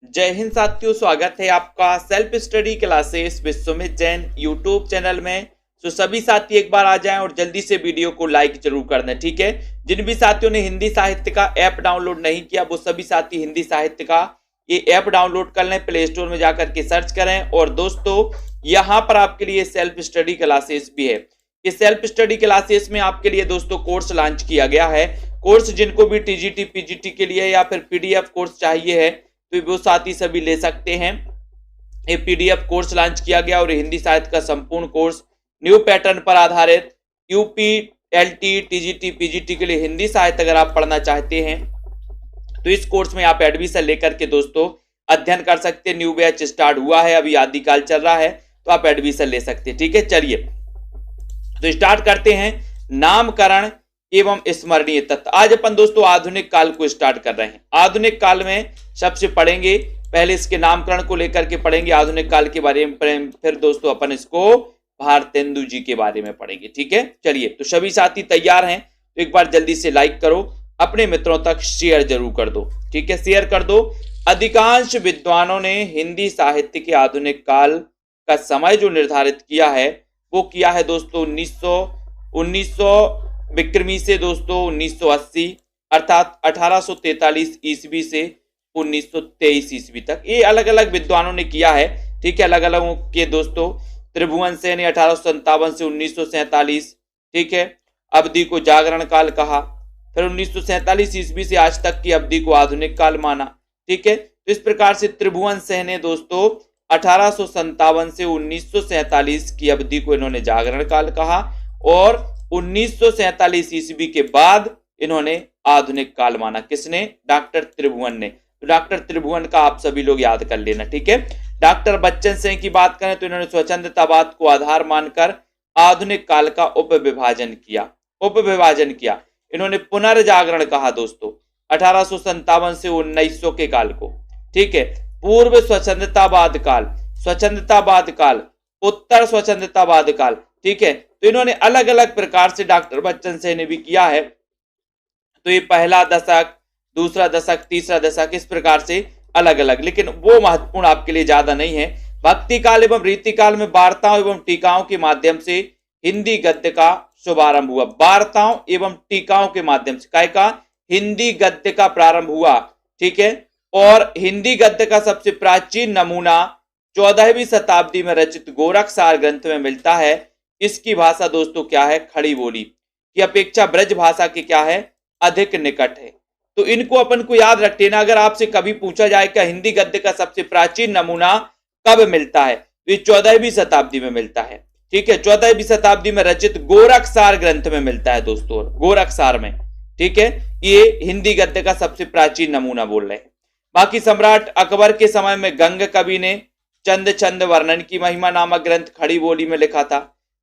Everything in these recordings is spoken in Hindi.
जय हिंद साथियों, स्वागत है आपका self study classes Vishwamit Jain YouTube channel में। तो सभी साथी एक बार आ जाएं और जल्दी से वीडियो को लाइक जरूर कर दें, ठीक है। जिन भी साथियों ने हिंदी साहित्य का ऐप डाउनलोड नहीं किया वो सभी साथी हिंदी साहित्य का ये ऐप डाउनलोड कर लें, प्ले स्टोर में जाकर के सर्च करें। और दोस्तों यहाँ पर आपके लिए सेल्फ स्टडी क्लासेस भी है। इस सेल्फ स्टडी क्लासेस में आपके लिए दोस्तों कोर्स लॉन्च किया गया है। कोर्स जिनको भी टीजीटी पीजीटी के लिए या फिर पीडीएफ कोर्स चाहिए है तो वो साथी सभी ले सकते हैं। ये पीडीएफ कोर्स लॉन्च किया गया और हिंदी साहित्य का संपूर्ण कोर्स न्यू पैटर्न पर आधारित यूपी एलटी टीजीटी पीजीटी के लिए हिंदी साहित्य अगर आप पढ़ना चाहते हैं तो इस कोर्स में आप एडमिशन लेकर के दोस्तों अध्ययन कर सकते हैं। न्यू बैच स्टार्ट हुआ है, अभी आदिकाल चल रहा है, तो आप एडमिशन ले सकते हैं, ठीक है। चलिए तो स्टार्ट करते हैं। नामकरण एवं स्मरणीय तत्व। आज अपन दोस्तों आधुनिक काल को स्टार्ट कर रहे हैं। आधुनिक काल में सबसे पढ़ेंगे, पहले इसके नामकरण को लेकर के पढ़ेंगे आधुनिक काल के बारे में, फिर दोस्तों अपन इसको भारतेंदु जी के बारे में पढ़ेंगे, ठीक है। चलिए तो सभी साथी तैयार हैं तो एक बार जल्दी से लाइक करो, अपने मित्रों तक शेयर जरूर कर दो, ठीक है, शेयर कर दो। अधिकांश विद्वानों ने हिंदी साहित्य के आधुनिक काल का समय जो निर्धारित किया है वो किया है दोस्तों 1900 विक्रमी से दोस्तों 1980 अर्थात 1843 ईस्वी से 1923 ईस्वी तक। ये अलग अलग विद्वानों ने किया है, ठीक है, अलग अलग के दोस्तों। त्रिभुवन सेन ने 1857 से 1947, ठीक है, अवधि को जागरण काल कहा। फिर 1947 ईस्वी से आज तक की अवधि को आधुनिक काल माना, ठीक है। तो इस प्रकार से त्रिभुवन सेन ने दोस्तों 1857 से 1947 की अवधि को इन्होंने जागरण काल कहा और 1947 ईस्वी के बाद इन्होंने आधुनिक काल माना। किसने? डॉक्टर त्रिभुवन ने। तो डॉक्टर त्रिभुवन का आप सभी लोग याद कर लेना, ठीक है। डॉक्टर बच्चन सिंह की बात करें तो इन्होंने स्वच्छंदतावाद को आधार मानकर आधुनिक काल का उपविभाजन किया। इन्होंने पुनर्जागरण कहा दोस्तों 1857 से 1900 के काल को, ठीक है। पूर्व स्वच्छंदतावाद काल, उत्तर स्वच्छंदतावाद काल, ठीक है। तो इन्होंने अलग अलग प्रकार से डॉक्टर बच्चन सिंह ने भी किया है। तो ये पहला दशक, दूसरा दशक, तीसरा दशक, इस प्रकार से अलग अलग, लेकिन वो महत्वपूर्ण आपके लिए ज्यादा नहीं है। भक्ति काल एवं रीति काल में वार्ताओं एवं टीकाओं के माध्यम से हिंदी गद्य का शुभारंभ हुआ। वार्ताओं एवं टीकाओं के माध्यम से काय का हिंदी गद्य का प्रारंभ हुआ, ठीक है। और हिंदी गद्य का सबसे प्राचीन नमूना 14वीं शताब्दी में रचित गोरखसार ग्रंथ में मिलता है। इसकी भाषा दोस्तों क्या है? खड़ी बोली की अपेक्षा ब्रज भाषा की क्या है? अधिक निकट है। तो इनको अपन को याद रख लेना। अगर आपसे कभी पूछा जाए कि हिंदी गद्य का सबसे प्राचीन नमूना कब मिलता है तो ये 14वीं शताब्दी में मिलता है, ठीक है। 14वीं शताब्दी में रचित गोरखसार ग्रंथ में मिलता है दोस्तों, गोरखसार में, ठीक है। ये हिंदी गद्य का सबसे प्राचीन नमूना बोल रहे हैं। बाकी सम्राट अकबर के समय में गंग कवि ने चंद छंद वर्णन की महिमा नामक ग्रंथ खड़ी बोली में लिखा था।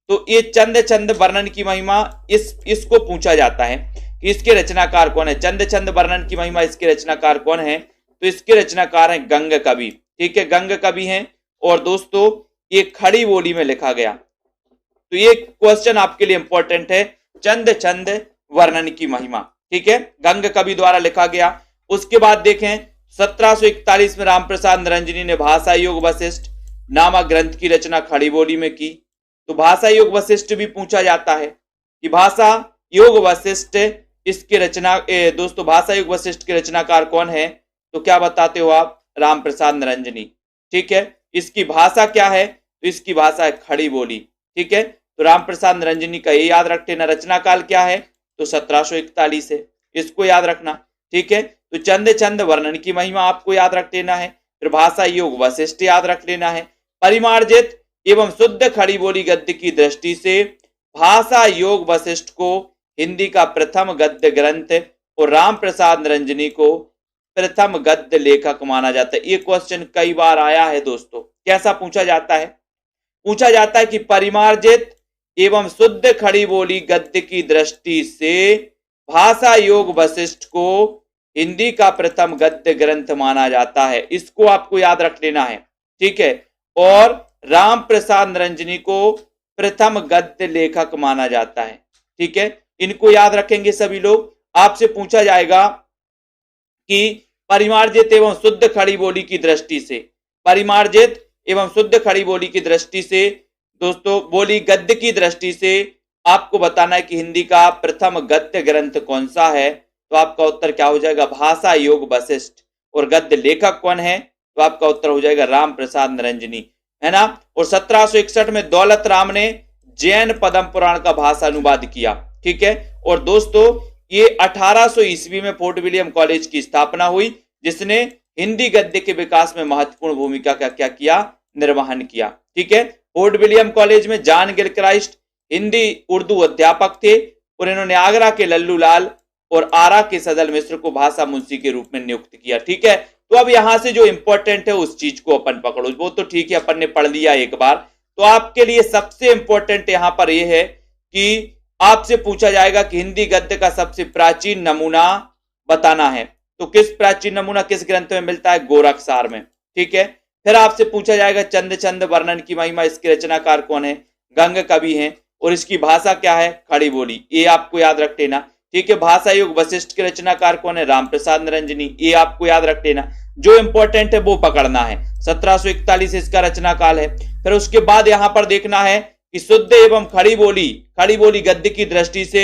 तो ये चंद छंद वर्णन की महिमा इसको पूछा जाता है कि इसके रचनाकार कौन है। चंद छंद वर्णन की महिमा इसके रचनाकार कौन है? तो इसके रचनाकार हैं गंग कवि, ठीक है, गंग कवि हैं। और दोस्तों ये खड़ी बोली में लिखा गया। तो ये क्वेश्चन आपके लिए इंपॉर्टेंट है, चंद छंद वर्णन की महिमा, ठीक है, गंग कवि द्वारा लिखा गया। उसके बाद देखें 1741 में रामप्रसाद निरंजनी ने भाषा योग वशिष्ठ नामक ग्रंथ की रचना खड़ी बोली में की। तो भाषा योग वशिष्ठ भी पूछा जाता है कि भाषा योग वशिष्ठ इसके रचना दोस्तों भाषा योग वशिष्ठ के रचनाकार कौन है? तो क्या बताते हो आप? रामप्रसाद निरंजनी, ठीक है। इसकी भाषा क्या है? तो इसकी भाषा है खड़ी बोली, ठीक है। तो रामप्रसाद निरंजनी का ये याद रख लेना। रचना काल क्या है? तो 1741 है, इसको याद रखना, ठीक है। तो चंद छंद वर्णन की महिमा आपको याद रख लेना है। फिर भाषा योग वशिष्ठ याद रख लेना है। परिमार्जित एवं शुद्ध खड़ी बोली गद्य की दृष्टि से भाषा योग वशिष्ठ को हिंदी का प्रथम गद्य ग्रंथ और रामप्रसाद निरंजनी को प्रथम गद्य लेखक माना जाता है। ये क्वेश्चन कई बार आया है दोस्तों। कैसा पूछा जाता है? पूछा जाता है कि परिमार्जित एवं शुद्ध खड़ी बोली गद्य की दृष्टि से भाषा योग वशिष्ठ को हिंदी का प्रथम गद्य ग्रंथ माना जाता है। इसको आपको याद रख लेना है, ठीक है। और राम प्रसाद निरंजनी को प्रथम गद्य लेखक माना जाता है, ठीक है। इनको याद रखेंगे सभी लोग। आपसे पूछा जाएगा कि परिमार्जित एवं शुद्ध खड़ी बोली की दृष्टि से, परिमार्जित एवं शुद्ध खड़ी बोली की दृष्टि से दोस्तों, बोली गद्य की दृष्टि से आपको बताना है कि हिंदी का प्रथम गद्य ग्रंथ कौन सा है। तो आपका उत्तर क्या हो जाएगा, भाषा योग वशिष्ठ। और गद्य लेखक कौन है, तो आपका उत्तर हो जाएगा राम प्रसाद निरंजनी, है ना। और 1761 में दौलत राम ने जैन पद्म पुराण का भाषा अनुवाद किया, ठीक है। और दोस्तों ये 1800 ईस्वी में फोर्ट विलियम कॉलेज की स्थापना हुई, जिसने हिंदी गद्य के विकास में महत्वपूर्ण भूमिका का क्या किया, निर्वहन किया, ठीक है। फोर्ट विलियम कॉलेज में जॉन गिलक्राइस्ट हिंदी उर्दू अध्यापक थे और इन्होंने आगरा के लल्लू लाल और आरा के सदल मिश्र को भाषा मुंशी के रूप में नियुक्त किया, ठीक है। तो अब यहां से जो इंपॉर्टेंट है उस चीज को अपन पकड़ो, वो तो ठीक है अपन ने पढ़ लिया एक बार। तो आपके लिए सबसे इंपॉर्टेंट यहां पर यह है कि आपसे पूछा जाएगा कि हिंदी गद्य का सबसे प्राचीन नमूना बताना है। तो किस प्राचीन नमूना किस ग्रंथ में मिलता है, गोरखसार में, ठीक है। फिर आपसे पूछा जाएगा चंद छंद वर्णन की महिमा, इसके रचनाकार कौन है, गंग कवि हैं, और इसकी भाषा क्या है, खड़ी बोली, ये आपको याद रख लेना, ठीक है। भाषा योग वशिष्ठ के रचनाकार कौन है, राम प्रसाद निरंजनी, ये आपको याद रख लेना। जो इंपॉर्टेंट है वो पकड़ना है, 1741 इसका रचना काल है। फिर उसके बाद यहां पर देखना है कि शुद्ध एवं खड़ी बोली गद्य की दृष्टि से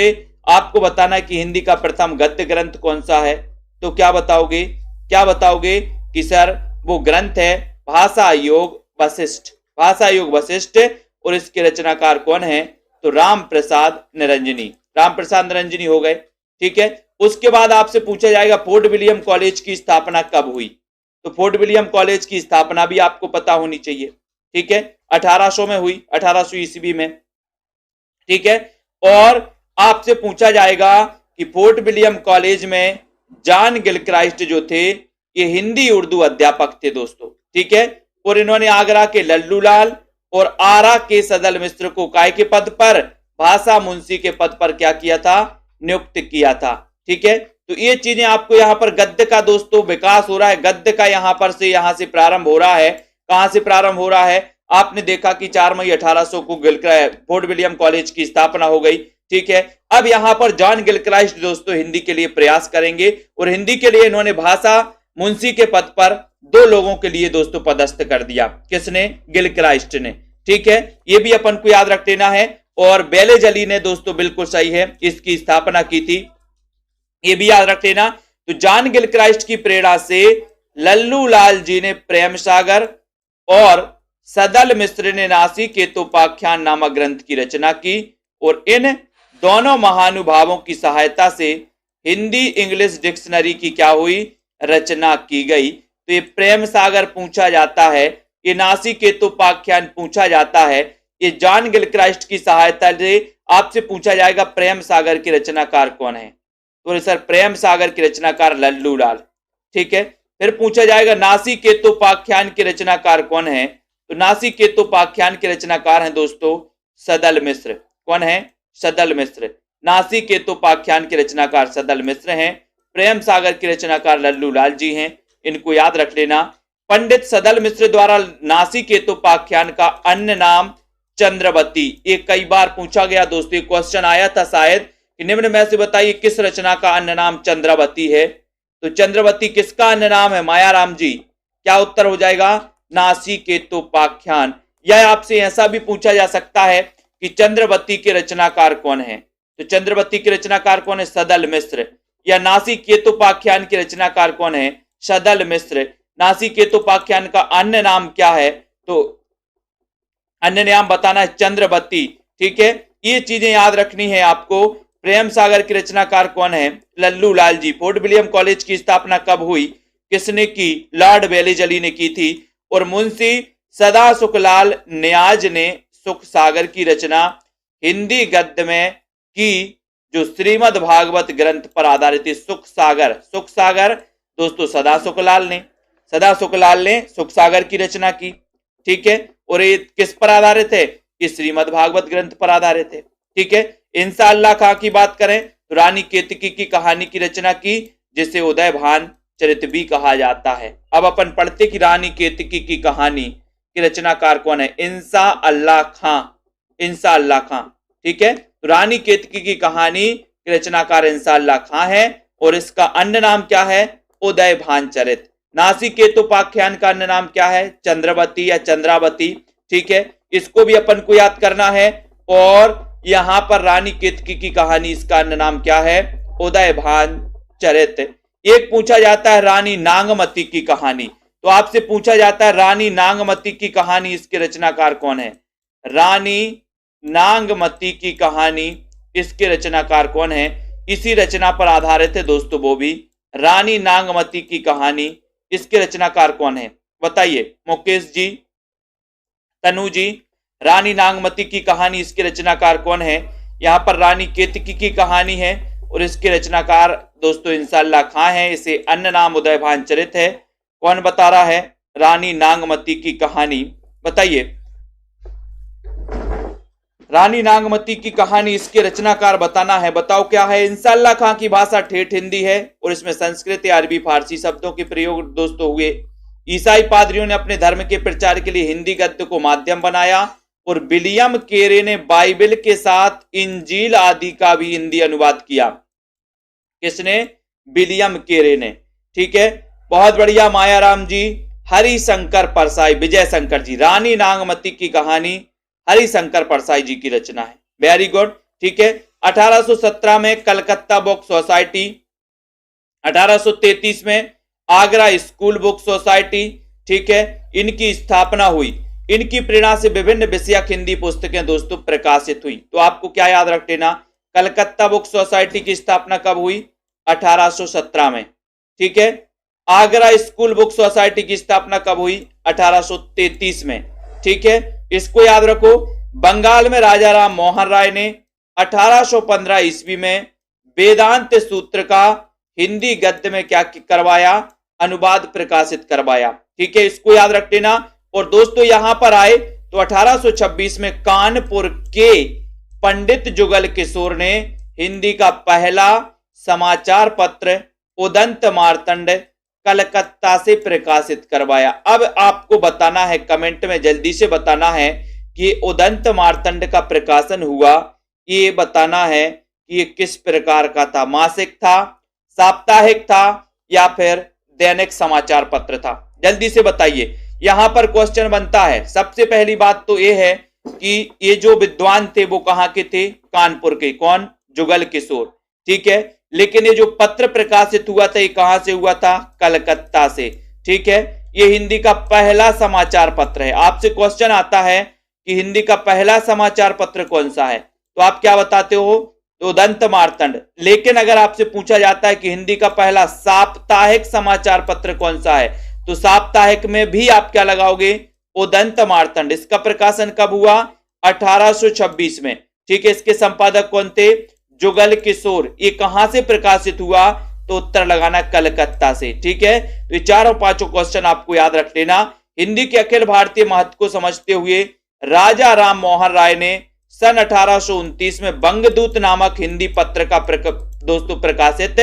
आपको बताना है कि हिंदी का प्रथम गद्य ग्रंथ कौन सा है। तो क्या बताओगे कि सर वो ग्रंथ है भाषा योग वशिष्ठ, भाषा योग वशिष्ठ, और इसके रचनाकार कौन है, तो राम प्रसाद निरंजनी हो गए, ठीक है। उसके बाद आपसे पूछा जाएगा फोर्ट विलियम कॉलेज की स्थापना कब हुई। तो फोर्ट विलियम कॉलेज की स्थापना भी आपको पता होनी चाहिए, ठीक है, 1800 में हुई, 1800 ईस्वी में, ठीक है। और आपसे पूछा जाएगा कि फोर्ट विलियम कॉलेज में जॉन गिलक्राइस्ट जो थे ये हिंदी उर्दू अध्यापक थे दोस्तों, ठीक है। और इन्होंने आगरा के लल्लू लाल और आरा के सदल मिश्र को काय के पद पर, भाषा मुंशी के पद पर क्या किया था, नियुक्त किया था, ठीक है। तो ये चीजें आपको यहाँ पर गद्य का दोस्तों विकास हो रहा है, गद्य का यहाँ से प्रारंभ हो रहा है। कहां से प्रारंभ हो रहा है, आपने देखा कि 4 मई 1800 को फोर्ट विलियम कॉलेज की स्थापना हो गई, ठीक है। अब यहां पर जॉन गिलक्राइस्ट दोस्तों हिंदी के लिए प्रयास करेंगे और हिंदी के लिए इन्होंने भाषा मुंशी के पद पर 2 लोगों के लिए दोस्तों पदस्थ कर दिया, किसने, गिलक्राइस्ट ने, ठीक है। ये भी अपन को याद रख लेना है। और बेलेज अली ने दोस्तों, बिल्कुल सही है, इसकी स्थापना की थी, ये भी याद रख लेना। तो जॉन गिलक्राइस्ट की प्रेरणा से लल्लू लाल जी ने प्रेम सागर और सदल मिश्र ने नासी केतोपाख्यान नामक ग्रंथ की रचना की और इन दोनों महानुभावों की सहायता से हिंदी इंग्लिश डिक्शनरी की क्या हुई, रचना की गई। तो ये प्रेम सागर पूछा जाता है, ये नासी केतोपाख्यान पूछा जाता है, ये जॉन गिलक्राइस्ट की सहायता से आपसे पूछा जाएगा प्रेम सागर के रचनाकार कौन है। तो सर प्रेम सागर के रचनाकार लल्लू लाल, ठीक है। फिर पूछा जाएगा नासी केतोपाख्यान के रचनाकार कौन है। तो नासी केतोपाख्यान के रचनाकार हैं दोस्तों सदल मिश्र, कौन है, सदल मिश्र। नासी केतोपाख्यान के रचनाकार सदल मिश्र हैं, प्रेम सागर के रचनाकार लल्लू लाल जी हैं, इनको याद रख लेना। पंडित सदल मिश्र द्वारा नासी केतोपाख्यान का अन्य नाम चंद्रवती, ये कई बार पूछा गया दोस्तों, ये क्वेश्चन आया था शायद कि निम्न में से बताइए किस रचना का अन्य नाम चंद्रवती है। तो चंद्रवती किसका अन्य नाम है, मायाराम जी, क्या उत्तर हो जाएगा, नासी केतोपाख्यान। या आपसे ऐसा भी पूछा जा सकता है कि चंद्रवती के रचनाकार कौन है। तो चंद्रवती के रचनाकार कौन है, सदल मिश्र। या नासी केतोपाख्यान के रचनाकार कौन है, सदल मिश्र। नासी केतोपाख्यान का अन्य नाम क्या है, तो अन्य नाम बताना है चंद्रवती, ठीक है। ये चीजें याद रखनी है आपको। प्रेम सागर के रचनाकार कौन है, Lallu Lal ji. Fort William college की स्थापना कब हुई, किसने की, लॉर्ड बेलेज अली ने की थी। और मुंशी सदा सुखलाल नियाज ने सुख सागर की रचना हिंदी गद्य में की, जो श्रीमद् भागवत ग्रंथ पर आधारित है। सुख सागर दोस्तों सदा सुखलाल ने सुख सागर की रचना की, ठीक है। और ये किस पर आधारित है, ये श्रीमद् भागवत ग्रंथ पर आधारित है, ठीक है। इंशाअल्लाह खां की बात करें तो रानी केतकी की कहानी की रचना की, जिसे उदय भान चरित भी कहा जाता है। अब अपन पढ़ते कि रानी केतकी की कहानी की रचनाकार कौन है, इंशाअल्लाह खां, ठीक है। तो रानी केतकी की कहानी की रचनाकार इंशाअल्लाह खां है और इसका अन्य नाम क्या है, उदयभान चरित। नासिकेतोपाख्यान का अन्य नाम क्या है? चंद्रवती या चंद्रावती। ठीक है, इसको भी अपन को याद करना है। और यहां पर रानी केतकी की कहानी, इसका अन्य नाम क्या है? उदयभान चरित। एक पूछा जाता है रानी नागमती की कहानी, तो आपसे पूछा जाता है रानी नागमती की कहानी, इसके रचनाकार कौन है? रानी नागमती की कहानी, इसके रचनाकार कौन है? इसी रचना पर आधारित है दोस्तों वो भी। रानी नागमती की कहानी, इसके रचनाकार कौन है? बताइए मुकेश जी, तनु जी। रानी नागमती की कहानी, इसके रचनाकार कौन है? यहां पर रानी केतकी की कहानी है और इसके रचनाकार दोस्तों इंशाअल्लाह खां है। इसे अन्य नाम उदयभान चरित है। कौन बता रहा है? रानी नागमती की कहानी, बताइए। रानी नागमती की कहानी, इसके रचनाकार बताना है। बताओ क्या है? इंशाअल्लाह खां की भाषा ठेठ हिंदी है और इसमें संस्कृत, अरबी, फारसी शब्दों के प्रयोग दोस्तों हुए। ईसाई पादरियों ने अपने धर्म के प्रचार के लिए हिंदी गद्य को माध्यम बनाया और विलियम केरे ने बाइबल के साथ इंजील आदि का भी हिंदी अनुवाद किया। किसने? विलियम केरे ने। ठीक है, बहुत बढ़िया मायाराम जी। हरिशंकर परसाई, विजय शंकर जी। रानी नागमती की कहानी हरिशंकर परसाई जी की रचना है। Very good. ठीक है, 1817 में कलकत्ता बुक सोसाइटी, 1833 में आगरा स्कूल बुक सोसाइटी, ठीक है, इनकी स्थापना हुई। इनकी प्रेरणा से विभिन्न विषयक हिंदी पुस्तकें दोस्तों प्रकाशित हुई। तो आपको क्या याद रख लेना? कलकत्ता बुक सोसाइटी की स्थापना कब हुई? 1817 में। ठीक है, आगरा स्कूल बुक सोसाइटी की स्थापना कब हुई? 1833 में। ठीक है, इसको याद रखो। बंगाल में राजा राम मोहन राय ने 1815 ईस्वी में वेदांत सूत्र का हिंदी गद्य में क्या करवाया? अनुवाद प्रकाशित करवाया। ठीक है, इसको याद रख लेना। और दोस्तों यहां पर आए तो 1826 में कानपुर के पंडित जुगल किशोर ने हिंदी का पहला समाचार पत्र उदंत मार्तंड कलकत्ता से प्रकाशित करवाया। अब आपको बताना है, कमेंट में जल्दी से बताना है कि उदंत मार्तंड का प्रकाशन हुआ, ये बताना है कि ये किस प्रकार का था। मासिक था, साप्ताहिक था या फिर दैनिक समाचार पत्र था? जल्दी से बताइए। यहां पर क्वेश्चन बनता है। सबसे पहली बात तो ये है कि ये जो विद्वान थे वो कहां के थे? कानपुर के। कौन? जुगल किशोर। ठीक है, लेकिन ये जो पत्र प्रकाशित हुआ था ये कहां से हुआ था? कलकत्ता से। ठीक है, ये हिंदी का पहला समाचार पत्र है। आपसे क्वेश्चन आता है कि हिंदी का पहला समाचार पत्र कौन सा है, तो आप क्या बताते हो? तो उदंत मार्तंड। लेकिन अगर आपसे पूछा जाता है कि हिंदी का पहला साप्ताहिक समाचार पत्र कौन सा है, तो साप्ताहिक में भी आप क्या लगाओगे? उदंत मार्तंड। इसका प्रकाशन कब हुआ? 1826 में। ठीक है, इसके संपादक कौन थे? जुगल किशोर। ये कहां से प्रकाशित हुआ? तो उत्तर लगाना कलकत्ता से। ठीक है, तो ये चारों पांचों क्वेश्चन आपको याद रख लेना। हिंदी के अखिल भारतीय महत्व को समझते हुए राजा राम मोहन राय ने सन 1829 में बंगदूत नामक हिंदी पत्र का दोस्तों प्रकाशित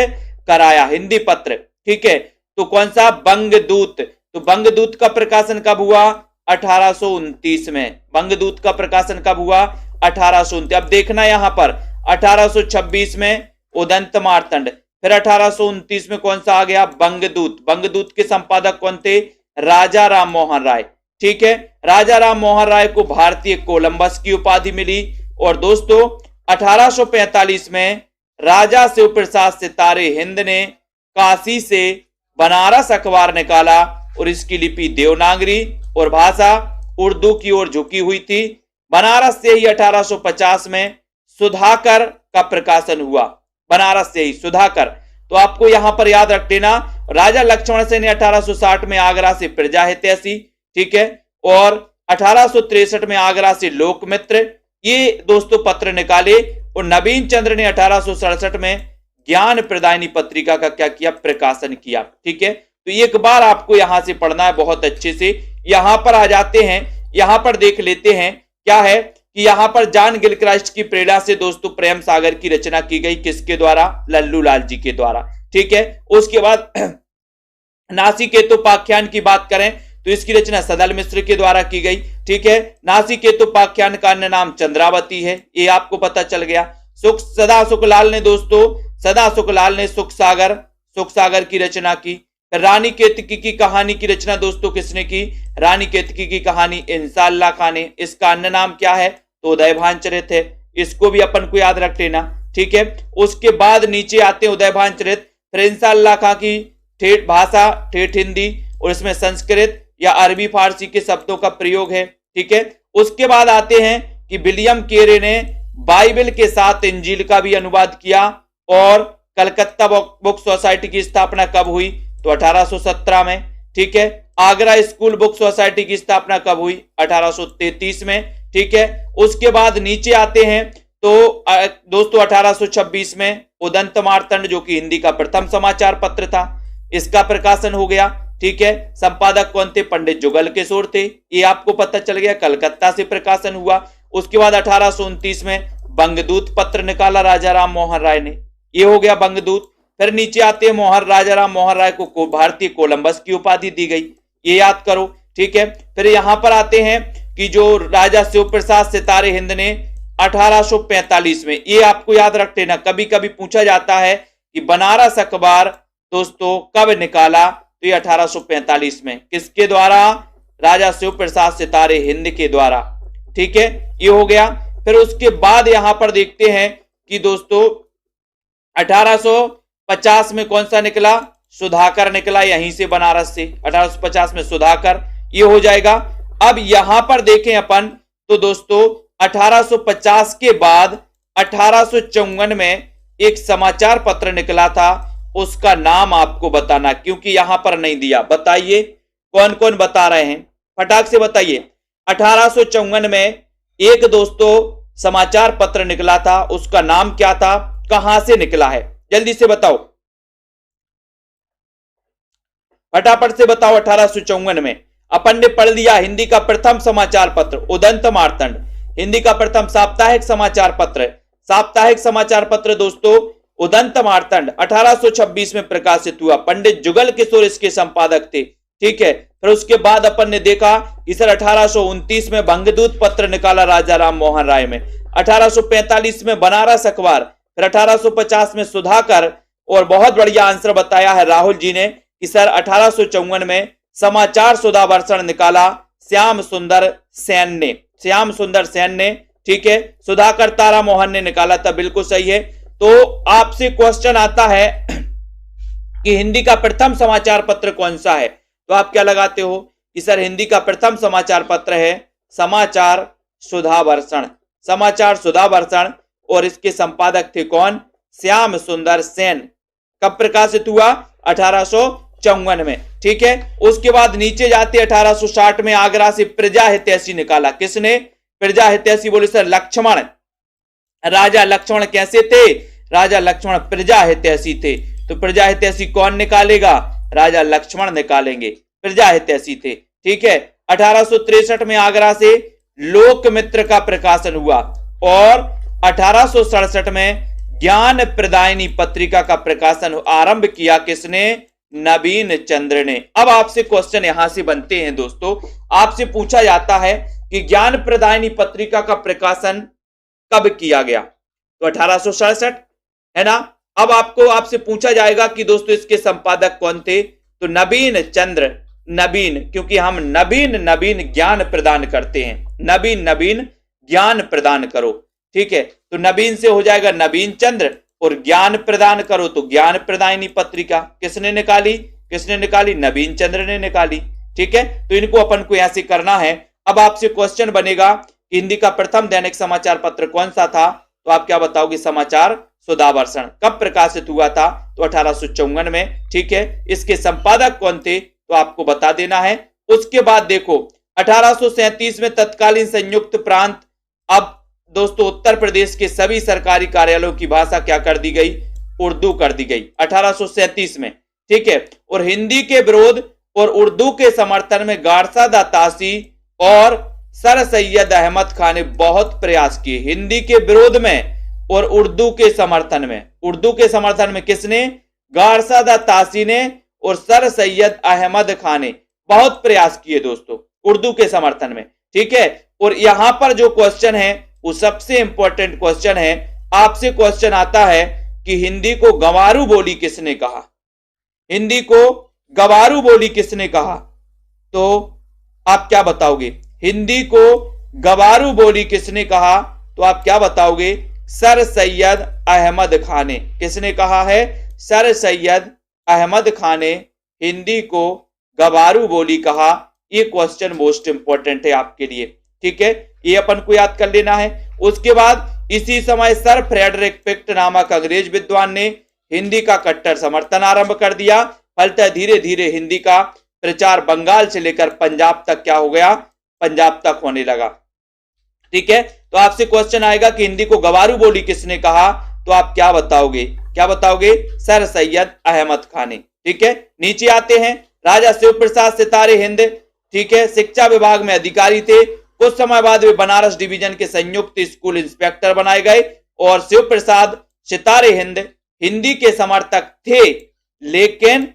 कराया। हिंदी पत्र। ठीक है, तो कौन सा? बंगदूत। तो बंगदूत का प्रकाशन कब हुआ? 1829 में। बंगदूत का प्रकाशन कब हुआ? 1829। अब देखना यहां पर 1826 में उदंत मार्तंड, फिर 1829 में कौन सा आ गया? बंगदूत। बंगदूत के संपादक कौन थे? राजा राम मोहन राय। ठीक है, राजा राम मोहन राय को भारतीय कोलंबस की उपाधि मिली। और दोस्तों 1845 में राजा शिव प्रसाद सितारे हिंद ने काशी से बनारस अखबार निकाला और इसकी लिपि देवनागरी और भाषा उर्दू की ओर झुकी हुई थी। बनारस से ही 1850 में सुधाकर का प्रकाशन हुआ। बनारस से ही सुधाकर। तो आपको यहां पर याद रख लेना। राजा लक्ष्मण सेन ने 1860 में आगरा से प्रजा हितैषी, ठीक है, और 1863 में आगरा से लोकमित्र, ये दोस्तों पत्र निकाले। और नवीन चंद्र ने 1867 में ज्ञान प्रदायिनी पत्रिका का क्या किया? प्रकाशन किया। ठीक है, तो एक बार आपको यहां से पढ़ना है बहुत अच्छे से। यहां पर आ जाते हैं, यहां पर देख लेते हैं क्या है कि यहां पर जॉन गिलक्राइस्ट की प्रेरणा से दोस्तों प्रेम सागर की रचना की गई। किसके द्वारा? लल्लू लाल जी के द्वारा। ठीक है, उसके बाद नासिकेतोपाख्यान की बात करें तो इसकी रचना सदल मिश्र के द्वारा की गई। ठीक है, नासिकेतोपाख्यान का अन्य नाम चंद्रावती है, ये आपको पता चल गया। सदा सुखलाल ने दोस्तों, सदा सुखलाल ने सुख सागर की रचना की। रानी केतकी की कहानी की रचना दोस्तों किसने की? रानी केतकी की कहानी इंसाल्लाह खां ने। इसका अन्य नाम क्या है? तो उदयभान चरित है। इसको भी अपन को याद रख लेना, ठीक है। उसके बाद नीचे आते हैं उदयभान चरित, फिर इंसाल्लाह खां की ठेठ भाषा, ठेठ हिंदी, और इसमें संस्कृत या अरबी फारसी के शब्दों का प्रयोग है, ठीक है। उसके बाद आते हैं कि विलियम केरे ने बाइबल के साथ इंजील का भी अनुवाद किया। और कलकत्ता बुक सोसाइटी की स्थापना कब हुई? तो 1817 में, ठीक है। आगरा स्कूल बुक सोसाइटी की स्थापना कब हुई? 1833 में, ठीक है। उसके बाद नीचे आते हैं तो दोस्तों 1826 में उदंत मार्तंड, जो कि हिंदी का प्रथम समाचार पत्र था, इसका प्रकाशन हो गया, ठीक है। संपादक कौन थे? पंडित जुगल किशोर थे, ये आपको पता चल गया। कलकत्ता से प्रकाशन हुआ। उसके बाद 1829 में बंगदूत पत्र निकाला राजा राम मोहन राय ने, ये हो गया बंगदूत। फिर नीचे आते हैं राजा राम मोहन राय को भारतीय कोलंबस की उपाधि दी गई, ये याद करो, ठीक है। फिर यहां पर आते हैं कि जो राजा शिव प्रसाद सितारे हिंद ने 1845 में, ये आपको याद रख लेना, कभी कभी पूछा जाता है कि बनारस अखबार दोस्तों कब निकाला? तो ये 1845 में। किसके द्वारा? राजा शिव प्रसाद सितारे हिंद के द्वारा, ठीक है, ये हो गया। फिर उसके बाद यहां पर देखते हैं कि दोस्तों 1850 में कौन सा निकला? सुधाकर निकला, यहीं से बनारस से, 1850 में सुधाकर, ये हो जाएगा। अब यहां पर देखें अपन तो दोस्तों 1850 के बाद 1854 में एक समाचार पत्र निकला था, उसका नाम आपको बताना, क्योंकि यहां पर नहीं दिया। बताइए कौन कौन बता रहे हैं, फटाक से बताइए। 1854 में एक दोस्तों समाचार पत्र निकला था, उसका नाम क्या था, कहां से निकला है, जल्दी से बताओ, फटाफट से बताओ। 1854 में अपन ने पढ़ लिया हिंदी का प्रथम समाचार पत्र उदंत मार्तंड, हिंदी का प्रथम साप्ताहिक समाचार पत्र, साप्ताहिक समाचार पत्र दोस्तों उदंत मार्तंड 1826 में प्रकाशित हुआ। पंडित जुगल किशोर इसके संपादक थे, ठीक है। फिर उसके बाद अपन ने देखा कि सर 1829 में बंगदूत पत्र निकाला राजा राम मोहन राय में, 1845 में बनारस अखबार, फिर 1850 में सुधाकर, और बहुत बढ़िया आंसर बताया है राहुल जी ने कि सर 1854 में समाचार सुधावर्षण निकाला श्याम सुंदर सेन ने, श्याम सुंदर सेन ने, ठीक है। सुधाकर तारा मोहन ने निकाला था, बिल्कुल सही है। तो आपसे क्वेश्चन आता है कि हिंदी का प्रथम समाचार पत्र कौन सा है, तो आप क्या लगाते हो कि सर हिंदी का प्रथम समाचार पत्र है समाचार सुधावर्षण, समाचार सुधावर्षण, और इसके संपादक थे कौन? श्याम सुंदर सेन। कब प्रकाशित हुआ? 1854 में, ठीक है। उसके बाद नीचे जाते 1860 में आगरा से प्रजा हितैषी निकाला, किसने? प्रजा हितैषी। बोले सर लक्ष्मण, राजा लक्ष्मण कैसे थे? राजा लक्ष्मण प्रजा हितैषी थे। तो प्रजा हितैषी कौन निकालेगा? राजा लक्ष्मण निकालेंगे, प्रजा हितैषी थे, ठीक है। 1863 में आगरा से लोकमित्र का प्रकाशन हुआ, और 1867 में ज्ञान प्रदायिनी पत्रिका का प्रकाशन आरंभ किया किसने? नवीन चंद्र ने। अब आपसे क्वेश्चन यहां से बनते हैं दोस्तों, आपसे पूछा जाता है कि ज्ञान प्रदायिनी पत्रिका का प्रकाशन कब किया गया? तो 1867 है ना। अब आपसे पूछा जाएगा कि दोस्तों इसके संपादक कौन थे? तो नवीन चंद्र, नवीन, क्योंकि हम नवीन नवीन ज्ञान प्रदान करते हैं, नवीन नवीन ज्ञान प्रदान करो, ठीक है। तो नवीन से हो जाएगा नवीन चंद्र, और ज्ञान प्रदान करो तो ज्ञान प्रदायिनी पत्रिका किसने निकाली? किसने निकाली? नवीन चंद्र ने निकाली, ठीक है। तो इनको अपन को ऐसे करना है। अब आपसे क्वेश्चन बनेगा कि हिंदी का प्रथम दैनिक समाचार पत्र कौन सा था, तो आप क्या बताओगे? समाचार सुधावर्षण। कब प्रकाशित हुआ था? तो 1854 में, ठीक है। इसके संपादक कौन थे? तो आपको बता देना है। उसके बाद देखो 1837 में तत्कालीन संयुक्त प्रांत, अब दोस्तों उत्तर प्रदेश के सभी सरकारी कार्यालयों की भाषा क्या कर दी गई? उर्दू कर दी गई 1837 में, ठीक है। और हिंदी के विरोध और उर्दू के समर्थन में गारसादा तासी और सर सैयद अहमद खान ने बहुत प्रयास किए। हिंदी के विरोध में और उर्दू के समर्थन में, उर्दू के समर्थन में किसने? गारसादा तासी ने और सर सैयद अहमद खान ने बहुत प्रयास किए दोस्तों उर्दू के समर्थन में, ठीक है। और यहां पर जो क्वेश्चन है वो सबसे इंपॉर्टेंट क्वेश्चन है। आपसे क्वेश्चन आता है कि हिंदी को गंवारू बोली किसने कहा? हिंदी को गवारू बोली किसने कहा? तो आप क्या बताओगे? हिंदी को गवारू बोली किसने कहा? तो आप क्या बताओगे? सर सैयद अहमद खान ने। किसने कहा है? सर सैयद अहमद खान ने हिंदी को गवारू बोली कहा। ये क्वेश्चन मोस्ट इंपॉर्टेंट है आपके लिए, ठीक है, ये अपन को याद कर लेना है। उसके बाद इसी समय सर फ्रेडरिक पिक्ट नामक अंग्रेज विद्वान ने हिंदी का कट्टर समर्थन आरंभ कर दिया। फलतः धीरे धीरे हिंदी का प्रचार बंगाल से लेकर पंजाब तक क्या हो गया? पंजाब तक होने लगा, ठीक है। तो आपसे क्वेश्चन आएगा कि हिंदी को गवारू बोली किसने कहा? तो आप क्या बताओगे? क्या बताओगे? सर सैयद अहमद खान ने, ठीक है। नीचे आते हैं, राजा शिव प्रसाद सितारे हिंद, ठीक है, शिक्षा विभाग में अधिकारी थे। कुछ समय बाद वे बनारस डिवीजन के संयुक्त स्कूल इंस्पेक्टर बनाए गए और शिव प्रसाद सितारे हिंद हिंदी के समर्थक थे, लेकिन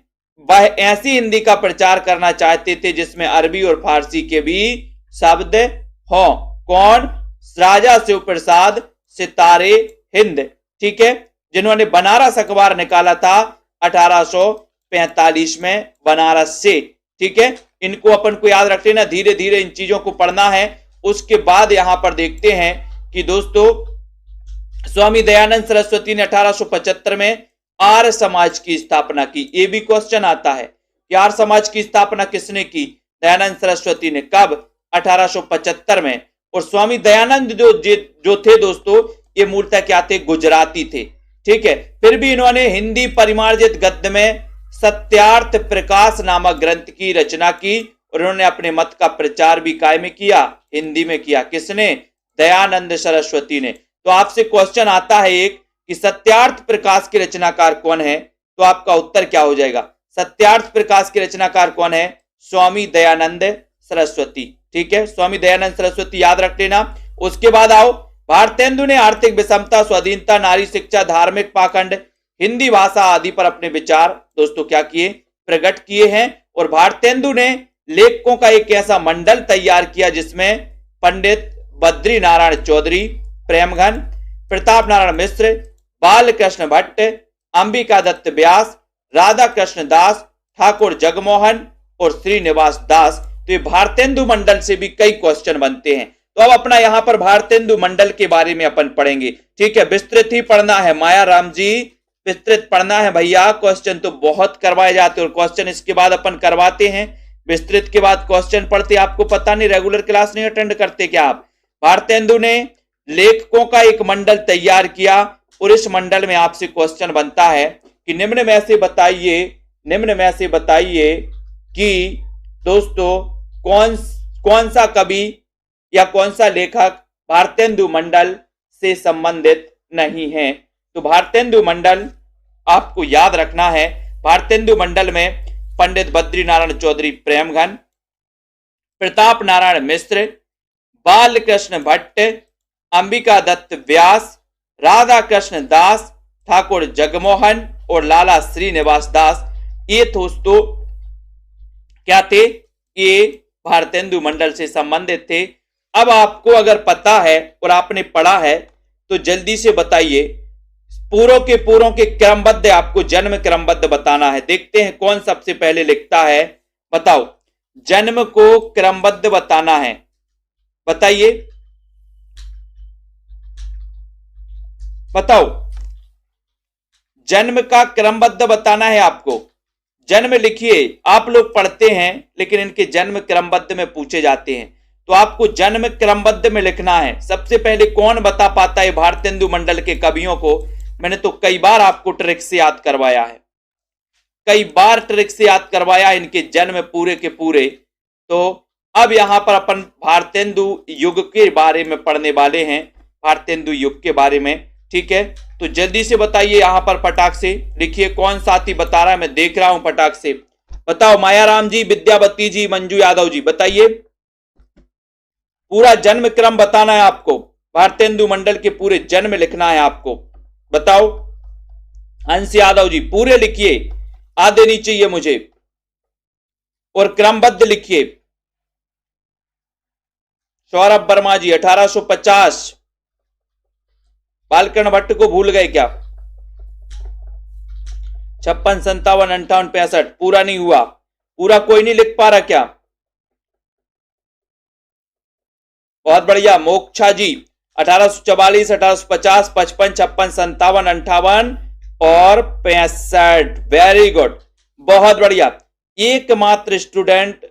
वह ऐसी हिंदी का प्रचार करना चाहते थे जिसमें अरबी और फारसी के भी शब्द हो। कौन? राजा शिव प्रसाद सितारे हिंद, ठीक है, जिन्होंने बनारस अखबार निकाला था 1845 में बनारस से, ठीक है। इनको अपन को याद रख लेना, धीरे धीरे इन चीजों को पढ़ना है। उसके बाद यहां पर देखते हैं कि दोस्तों स्वामी दयानंद सरस्वती ने 1875 में आर्य समाज की स्थापना की। ये भी क्वेश्चन आता है कि आर्य समाज की स्थापना किसने की? दयानंद सरस्वती ने। कब? 1875 में। और स्वामी दयानंद जो थे दोस्तों, ये मूलतः क्या थे? गुजराती थे, ठीक है। फिर भी इन्होंने हिंदी परिमार्जित गद्य में सत्यार्थ प्रकाश नामक ग्रंथ की रचना की और उन्होंने अपने मत का प्रचार भी काय में किया? हिंदी में किया। किसने? दयानंद सरस्वती ने। तो आपसे क्वेश्चन आता है एक कि सत्यार्थ प्रकाश के रचनाकार कौन है? तो आपका उत्तर क्या हो जाएगा? सत्यार्थ प्रकाश के रचनाकार कौन है? स्वामी दयानंद सरस्वती, ठीक है, स्वामी दयानंद सरस्वती, याद रख लेना। उसके बाद आओ, भारतेंदु ने आर्थिक विषमता, स्वाधीनता, नारी शिक्षा, धार्मिक पाखंड, हिंदी भाषा आदि पर अपने विचार दोस्तों क्या किए? प्रकट किए हैं। और भारतेंदु ने लेखकों का एक ऐसा मंडल तैयार किया जिसमें पंडित बद्री नारायण चौधरी, प्रेमघन, प्रताप नारायण मिश्र, बालकृष्ण भट्ट, अंबिका दत्त व्यास, राधा कृष्ण दास, ठाकुर जगमोहन और श्रीनिवास दास। तो ये भारतेंदु मंडल से भी कई क्वेश्चन बनते हैं। तो अब अपना यहां पर भारतेंदु मंडल के बारे में अपन पढ़ेंगे, ठीक है। विस्तृत ही पढ़ना है माया राम जी, विस्तृत पढ़ना है भैया। क्वेश्चन तो बहुत करवाए जाते हैं और क्वेश्चन इसके बाद अपन करवाते हैं, विस्तृत के बाद क्वेश्चन पढ़ते। आपको पता नहीं रेगुलर क्लास नहीं अटेंड करते क्या आप? भारतेंदु ने लेखकों का एक मंडल तैयार किया और इस मंडल में आपसे क्वेश्चन बनता है कि निम्न में से बताइए कि दोस्तों कौन सा कवि या कौन सा लेखक भारतेंदु मंडल से संबंधित नहीं है? तो भारतेंदु मंडल आपको याद रखना है। भारतेंदु मंडल में पंडित बद्री नारायण चौधरी प्रेमघन, प्रताप नारायण मिश्र, बालकृष्ण भट्ट, अंबिका दत्त व्यास, राधा कृष्ण दास, ठाकुर जगमोहन और लाला श्रीनिवास दास, ये दोस्तों क्या थे? ये भारतेंदु मंडल से संबंधित थे। अब आपको अगर पता है और आपने पढ़ा है तो जल्दी से बताइए, पूरों के क्रमबद्ध आपको जन्म क्रमबद्ध बताना है। देखते हैं कौन सबसे पहले लिखता है, बताओ। जन्म को क्रमबद्ध बताना है, बताइए, बताओ। जन्म का क्रमबद्ध बताना है आपको। जन्म लिखिए, आप लोग पढ़ते हैं लेकिन इनके जन्म क्रमबद्ध में पूछे जाते हैं, तो आपको जन्म क्रमबद्ध में लिखना है। सबसे पहले कौन बता पाता है भारतेंदु मंडल के कवियों को? मैंने तो कई बार आपको ट्रिक से याद करवाया है, कई बार ट्रिक से याद करवाया इनके जन्म पूरे के पूरे। तो अब यहां पर अपन भारतेंदु युग के बारे में पढ़ने वाले हैं, भारतेंदु युग के बारे में, ठीक है। तो जल्दी से बताइए, यहां पर फटाक से लिखिए, कौन साथी बता रहा है? मैं देख रहा हूं, फटाक से बताओ। मायाराम जी, विद्यावती जी, मंजू यादव जी, बताइए। पूरा जन्म क्रम बताना है आपको, भारतेंदु मंडल के पूरे जन्म लिखना है आपको, बताओ। हंस यादव जी पूरे लिखिए, आधे नहीं चाहिए मुझे, और क्रमबद्ध लिखिए। सौरभ वर्मा जी 1850, बालकृष्ण भट्ट को भूल गए क्या? 56, 57, 58, 65 पूरा नहीं हुआ। पूरा कोई नहीं लिख पा रहा क्या? बहुत बढ़िया मोक्षा जी 1844, 1850, 55, 56, 57, 58 और 65। वेरी गुड, बहुत बढ़िया। एकमात्र स्टूडेंट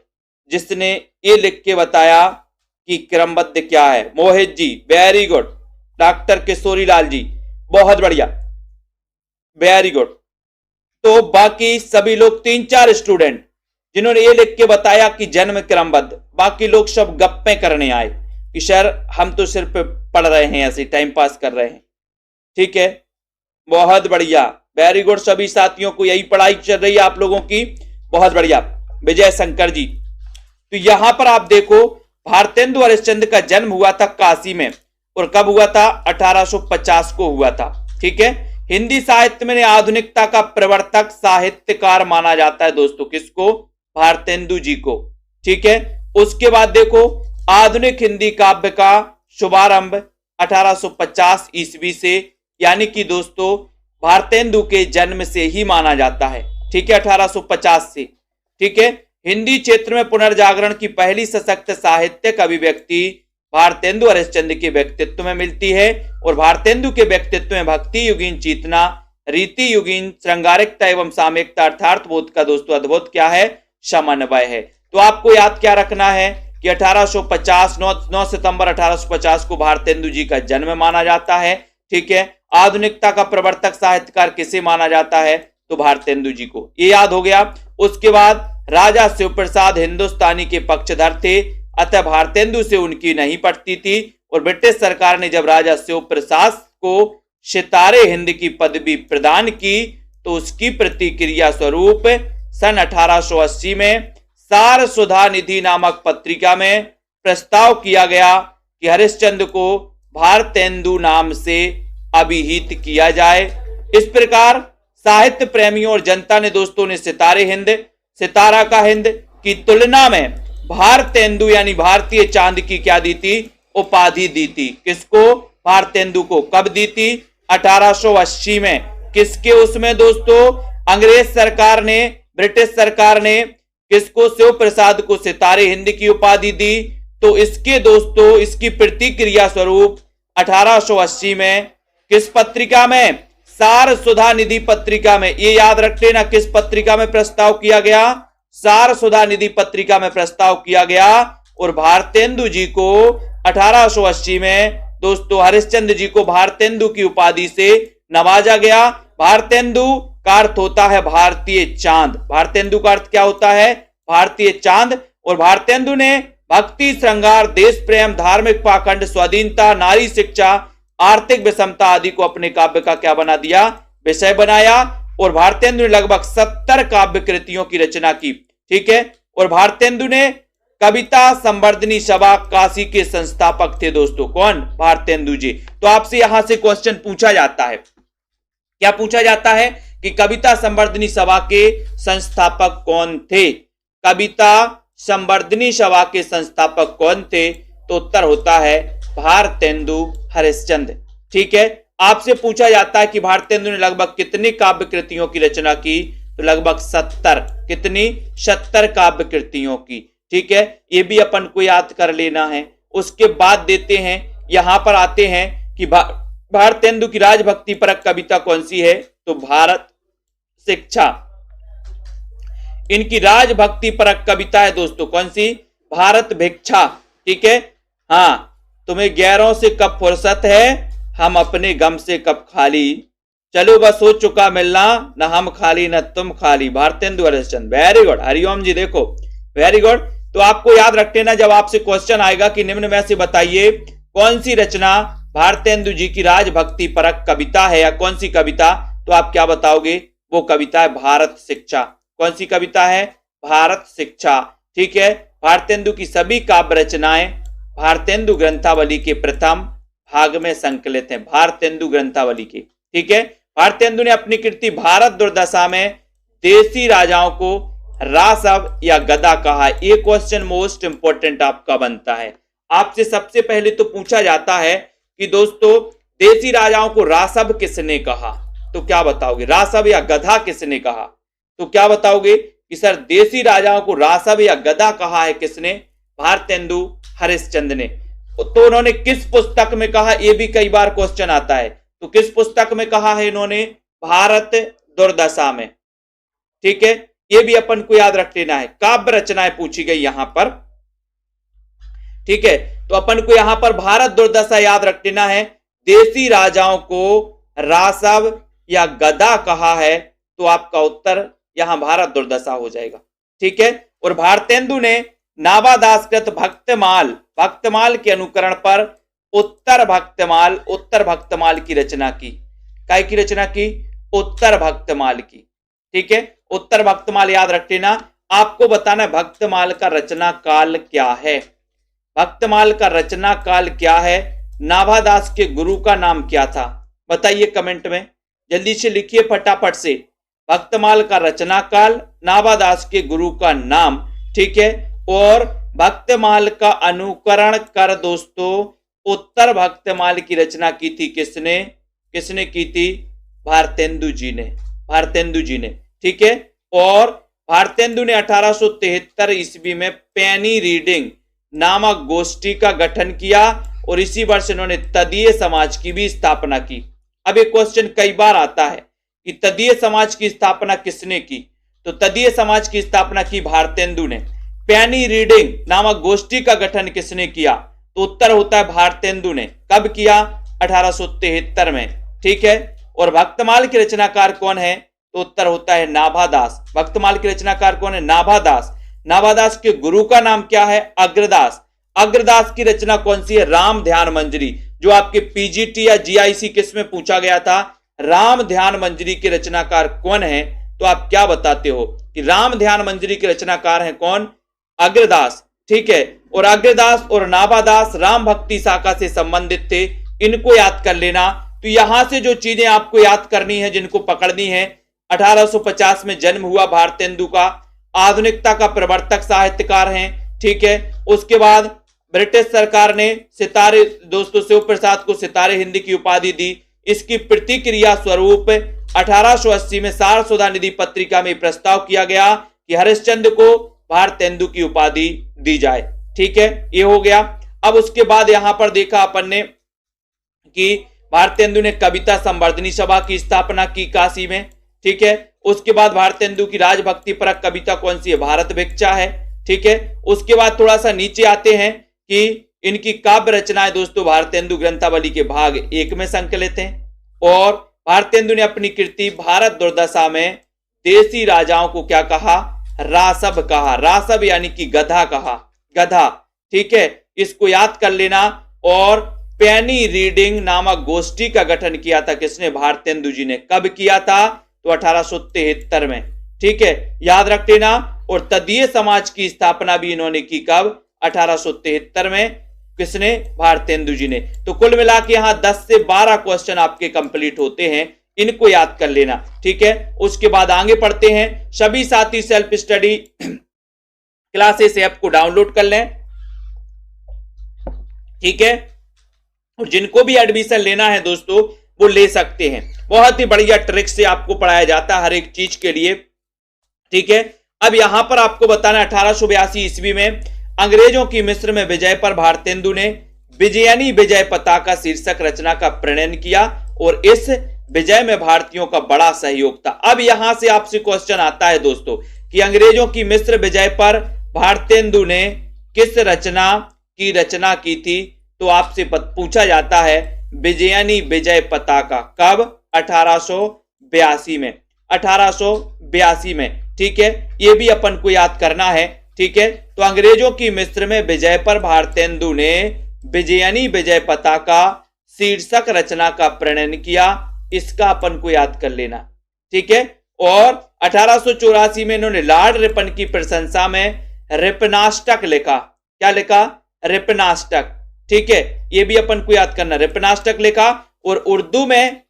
जिसने ये लिख के बताया कि क्रमबद्ध क्या है, Mohit ji, very good. Doctor Kishori Lal ji, बहुत बढ़िया, वेरी गुड। तो बाकी सभी लोग 3-4 स्टूडेंट जिन्होंने ये लिख के बताया कि जन्म क्रमबद्ध, बाकी लोग सब गप्पे करने आए कि सर हम तो सिर्फ पढ़ रहे हैं, ऐसे टाइम पास कर रहे हैं। ठीक है, बहुत बढ़िया, वेरी गुड। सभी साथियों को यही पढ़ाई चल रही है आप लोगों की, बहुत बढ़िया। विजय शंकर जी, तो यहां पर आप देखो भारतेंदु हरिश्चंद्र का जन्म हुआ था काशी में, और कब हुआ था? 1850 को हुआ था। ठीक है, हिंदी साहित्य में आधुनिकता का प्रवर्तक साहित्यकार माना जाता है दोस्तों, किसको? भारतेंदु जी को। ठीक है, उसके बाद देखो आधुनिक हिंदी काव्य का शुभारंभ 1850 ईस्वी से, यानी कि दोस्तों भारतेंदु के जन्म से ही माना जाता है। ठीक है, 1850 से। ठीक है, हिंदी क्षेत्र में पुनर्जागरण की पहली सशक्त साहित्यिक अभिव्यक्ति भारतेंदु हरिश्चंद्र के व्यक्तित्व में मिलती है, और भारतेंदु के व्यक्तित्व में भक्ति युगीन चेतना, रीति युगीन श्रृंगारिकता एवं सामयिकता अर्थात बोध का दोस्तों अद्भुत क्या है? समन्वय है। तो आपको याद क्या रखना है कि 1850 9 सितंबर 1850 को भारतेंदु जी का जन्म माना जाता है। ठीक है, आधुनिकता का प्रवर्तक साहित्यकार किसे माना जाता है? तो भारतेंदु जी को, ये याद हो गया। उसके बाद राजा शिवप्रसाद हिंदुस्तानी के पक्षधर थे, अतः भारतेंदु से उनकी नहीं पटती थी, और ब्रिटिश सरकार ने जब राजा शिवप्रसाद को सितारे हिंद की पदवी प्रदान की तो उसकी प्रतिक्रिया स्वरूप सन 1880 में सार सुधा निधि नामक पत्रिका में प्रस्ताव किया गया कि हरिश्चंद्र को भारतेंदु नाम से अभिहित किया जाए। इस प्रकार साहित्य प्रेमियों और जनता ने दोस्तों ने सितारे हिंद, सितारा का हिंद की तुलना में भारतेंदु यानी भारतीय चांद की क्या दी थी? उपाधि दी थी। किसको? भारतेंदु को। कब दी थी? 1880 में। किसके उसमें दोस्तों? अंग्रेज सरकार ने, ब्रिटिश सरकार ने किसको? शिव प्रसाद को सितारे हिंद की उपाधि दी। तो इसके दोस्तों इसकी प्रतिक्रिया स्वरूप 1880 में किस पत्रिका में? सार सुधा निधि पत्रिका में। ये याद रख लेना, किस पत्रिका में प्रस्ताव किया गया? सार सुधा निधि पत्रिका में प्रस्ताव किया गया, और भारतेंदु जी को 1880 में दोस्तों हरिश्चंद्र जी को भारतेंदु की उपाधि से नवाजा गया। भारतेंदु का अर्थ होता है भारतीय चांद। भारतेंदु का अर्थ क्या होता है? भारतीय चांद। और भारतेंदु ने भक्ति, श्रृंगार, देश प्रेम, धार्मिक पाखंड, स्वाधीनता, नारी शिक्षा, आर्थिक विषमता आदि को अपने काव्य का क्या बना दिया? विषय बनाया। और भारतेंदु ने लगभग 70 काव्य कृतियों की रचना की। ठीक है, और भारतेंदु ने कविता संवर्धनी सभा काशी के संस्थापक थे दोस्तों। कौन? भारतेंदु जी। तो आपसे यहां से क्वेश्चन पूछा जाता है, क्या पूछा जाता है कि कविता संवर्धनी सभा के संस्थापक कौन थे? कविता संवर्धनी सभा के संस्थापक कौन थे? तो उत्तर होता है भारतेंदु हरिश्चंद्र। ठीक है, आपसे पूछा जाता है कि भारतेंदु ने लगभग कितनी काव्य कृतियों की रचना की? तो लगभग 70। कितनी? 70 काव्य कृतियों की। ठीक है, ये भी अपन को याद कर लेना है। उसके बाद देते हैं, यहां पर आते हैं कि भारतेंदु की राजभक्ति परक कविता कौन सी है? तो भारत शिक्षा। इनकी राजभक्ति परक कविता है दोस्तों कौन सी? भारत भिक्षा। ठीक है, हाँ, तुम्हें गैरों से कब फुर्सत है, हम अपने गम से कब खाली, चलो बस हो चुका मिलना, न हम खाली न तुम खाली। भारतेंदु हरिश्चंद्र। Very good. हरिओम जी देखो, वेरी गुड। तो आपको याद रख लेना, जब आपसे क्वेश्चन आएगा कि निम्न में से बताइए कौन सी रचना भारतेंदु जी की राजभक्ति परक कविता है, या कौन सी कविता, तो आप क्या बताओगे? वो कविता है भारत शिक्षा। कौन सी कविता है? भारत शिक्षा। ठीक है, भारतेंदु की सभी काव्य रचनाएं भारतेंदु ग्रंथावली के प्रथम भाग में संकलित हैं। भारतेंदु ग्रंथावली के। ठीक है, भारतेंदु ने अपनी कृति भारत दुर्दशा में देसी राजाओं को रासव या गदा कहा। ये क्वेश्चन मोस्ट इंपोर्टेंट आपका बनता है। आपसे सबसे पहले तो पूछा जाता है कि दोस्तों देसी राजाओं को रासव किसने कहा? तो क्या बताओगे? रासव या गधा किसने कहा? तो क्या बताओगे कि सर देसी राजाओं को रासव या गधा कहा है किसने? भारतेंदु हरिश्चंद्र ने। तो उन्होंने किस पुस्तक में कहा? यह भी कई बार क्वेश्चन आता है। तो किस पुस्तक में कहा है इन्होंने? भारत दुर्दशा में। ठीक है, यह भी अपन को याद रख लेना है। काव्य रचनाएं पूछी गई यहां पर। ठीक है, तो अपन को यहां पर भारत दुर्दशा याद रख लेना है। देसी राजाओं को रासव या गधा कहा है, तो आपका उत्तर यहां भारत दुर्दशा हो जाएगा। ठीक है, और भारतेंदु ने नाभादासकृत भक्तमाल के अनुकरण पर उत्तर भक्तमाल की रचना की। काय की रचना की? उत्तर भक्तमाल की। ठीक है, उत्तर भक्तमाल याद रख लेना। आपको बताना है भक्तमाल का रचना काल क्या है। भक्तमाल का रचना काल क्या है? नाभादास के गुरु का नाम क्या था? बताइए कमेंट में, जल्दी से लिखिए फटाफट से। भक्तमाल का रचना काल, नाभादास के गुरु का नाम। ठीक है, और भक्तमाल का अनुकरण कर दोस्तों उत्तर भक्तमाल की रचना की थी किसने की थी? भारतेंदु जी ने। ठीक है, और भारतेंदु ने 1873 ईस्वी में पेनी रीडिंग नामक गोष्ठी का गठन किया और इसी वर्ष इन्होंने तदीय समाज की भी स्थापना की। अब एक क्वेश्चन कई बार आता है कि तदीय समाज की स्थापना किसने की? तो तदीय समाज की स्थापना की भारतेंदु ने। पेनी रीडिंग नामक गोष्ठी का गठन किसने किया? तो उत्तर होता है भारतेंदु ने। कब किया? 1873 में। ठीक है, और भक्तमाल के रचनाकार कौन है? तो उत्तर होता है नाभादास। भक्तमाल के रचनाकार कौन है? नाभादास। नाभादास के गुरु का नाम क्या है? अग्रदास। अग्रदास की रचना कौन सी है? राम ध्यान मंजरी, जो आपके पीजीटी या जीआईसी किस में पूछा गया था। राम ध्यान मंजरी के रचनाकार कौन है? तो आप क्या बताते हो कि राम ध्यान मंजरी के रचनाकार हैं कौन? अग्रदास। ठीक है, और अग्रदास और नाभादास राम भक्ति शाखा से संबंधित थे। इनको याद कर लेना। तो यहां से जो चीजें आपको याद करनी है, जिनको पकड़नी है, 1850 में जन्म हुआ भारतेंदु का, आधुनिकता का प्रवर्तक साहित्यकार हैं। ठीक है, उसके बाद ब्रिटिश सरकार ने सितारे दोस्तों शिव प्रसाद को सितारे हिंद की उपाधि दी। इसकी प्रतिक्रिया स्वरूप 1880 में सारस्वता निधि पत्रिका में प्रस्ताव किया गया कि हरिश्चंद्र को भारतेंदु की उपाधि दी जाए। ठीक है, ये हो गया। अब उसके बाद यहां पर देखा अपन ने कि भारतेंदु ने कविता संवर्धनी सभा की स्थापना की काशी में। ठीक है, उसके बाद भारतेंदु की राजभक्ति परक कविता कौन सी है? भारत भिक्षा है। ठीक है, उसके बाद थोड़ा सा नीचे आते हैं कि इनकी काव्य रचनाएं दोस्तों भारतेंदु ग्रंथावली के भाग 1 में संकलित हैं। और भारतेंदु ने अपनी कृति भारत दुर्दशा में देसी राजाओं को क्या कहा? रासव कहा। रासव यानी कि गधा कहा, गधा। ठीक है, इसको याद कर लेना। और पेनी रीडिंग नामक गोष्ठी का गठन किया था किसने? भारतेंदु जी ने। कब किया था? तो 1873 में। ठीक है, याद रख लेना। और तदीय समाज की स्थापना भी इन्होंने की कब? 1873 में। किसने? भारतेंदु जी ने। तो कुल मिला के यहां 10 से 12 क्वेश्चन आपके कंप्लीट होते हैं, इनको याद कर लेना। ठीक है, उसके बाद आगे पढ़ते हैं। सभी साथी सेल्फ स्टडी क्लासेस ऐप को डाउनलोड कर लें। ठीक है, और जिनको भी एडमिशन लेना है दोस्तों वो ले सकते हैं। बहुत ही बढ़िया ट्रिक से आपको पढ़ाया जाता है हर एक चीज के लिए। ठीक है, अब यहां पर आपको बताना 1882 ईस्वी में अंग्रेजों की मिस्र में विजय पर भारतेंदु ने विजयनी विजय पताका शीर्षक रचना का प्रणयन किया और इस विजय में भारतीयों का बड़ा सहयोग था। अब यहां से आपसे क्वेश्चन आता है दोस्तों कि अंग्रेजों की मिस्र विजय पर भारतेंदु ने किस रचना की थी? तो आपसे पूछा जाता है विजयनी विजय पताका। कब? 1882 में। 1882 में। ठीक है, ये भी अपन को याद करना है। ठीक है, तो अंग्रेजों की मिस्र में विजय पर भारतेंदु ने विजयनी विजय पताका शीर्षक रचना का प्रणयन किया। इसका अपन को याद कर लेना। ठीक है, और 1884 में इन्होंने लॉर्ड रिपन की प्रशंसा में रिपनाष्टक लिखा। क्या लिखा? रिपनाष्टक। ठीक है, ये भी अपन को याद करना। रिपनाष्टक लिखा। और उर्दू में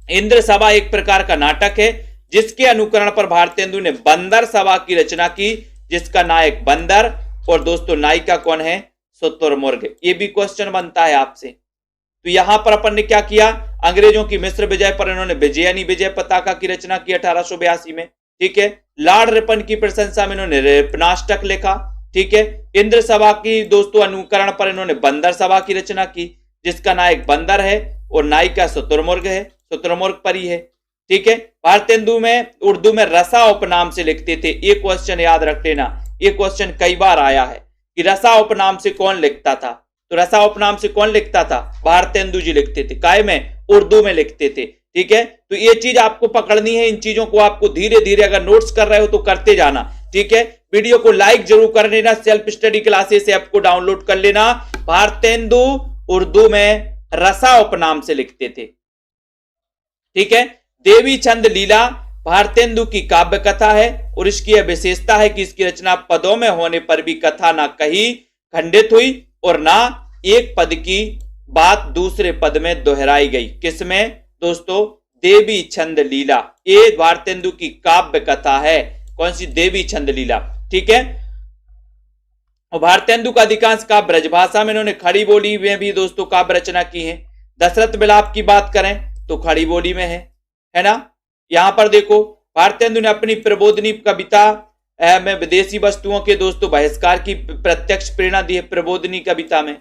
इंद्र सभा एक प्रकार का नाटक है जिसके अनुकरण पर भारतेंदु ने बंदर सभा की रचना की, जिसका नायक बंदर और दोस्तों नायिका कौन है? शुतुरमुर्ग। ये भी क्वेश्चन बनता है आपसे। तो यहां पर अपन ने क्या किया, अंग्रेजों की मिस्र विजय पर इन्होंने विजयनी विजय पताका की रचना की 1882 में। ठीक है, लॉर्ड रिपन की प्रशंसा में इन्होंने रिपनाष्टक लिखा। ठीक है, इंद्र सभा की दोस्तों अनुकरण पर इन्होंने बंदर सभा की रचना की, जिसका नायक बंदर है और नायिका शुतुरमुर्ग है, शुतुरमुर्ग परी है। ठीक है, भारतेंदु में उर्दू में रसा उपनाम से लिखते थे। एक क्वेश्चन याद रख लेना, ये क्वेश्चन कई बार आया है कि रसा उपनाम से कौन लिखता था। तो रसा उपनाम से कौन लिखता था, भारतेंदु जी लिखते थे। काय में, उर्दू में लिखते थे। ठीक है, तो ये चीज आपको पकड़नी है। इन चीजों को आपको धीरे धीरे अगर नोट्स कर रहे हो तो करते जाना। ठीक है, वीडियो को लाइक जरूर कर लेना। सेल्फ स्टडी क्लासेस ऐप को डाउनलोड कर लेना। भारतेंदु उर्दू में रसा उपनाम से लिखते थे। ठीक है, देवी चंद लीला भारतेंदु की काव्य कथा है और इसकी यह विशेषता है कि इसकी रचना पदों में होने पर भी कथा ना कहीं खंडित हुई और ना एक पद की बात दूसरे पद में दोहराई गई। किसमें दोस्तों, देवी छंद लीला, ये भारतेंदु की काव्य कथा है। कौन सी, देवी छंद लीला। ठीक है, और भारतेंदु का अधिकांश काव्य ब्रजभाषा में इन्होंने खड़ी बोली में भी दोस्तों काव्य रचना की है। दशरथ विलाप की बात करें तो खड़ी बोली में है ना। यहां पर देखो, भारतेंदु ने अपनी प्रबोधनी कविता में विदेशी वस्तुओं के दोस्तों बहिष्कार की प्रत्यक्ष प्रेरणा दी है प्रबोधनी कविता में।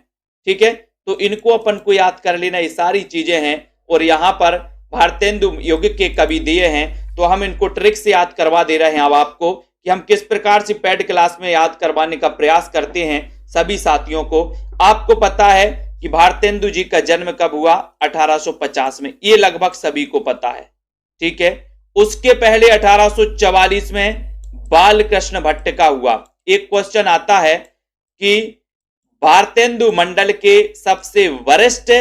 ठीक है, तो इनको अपन को याद कर लेना, ये सारी चीजें हैं। और यहाँ पर भारतेंदु युग के कवि दिए हैं, तो हम इनको ट्रिक से याद करवा दे रहे हैं अब आपको कि हम किस प्रकार से पेड क्लास में याद करवाने का प्रयास करते हैं सभी साथियों को। आपको पता है कि भारतेंदु जी का जन्म कब हुआ, 1850 में, ये लगभग सभी को पता है। ठीक है, उसके पहले 1844 में बालकृष्ण भट्ट का हुआ। एक क्वेश्चन आता है कि भारतेंदु मंडल के सबसे वरिष्ठ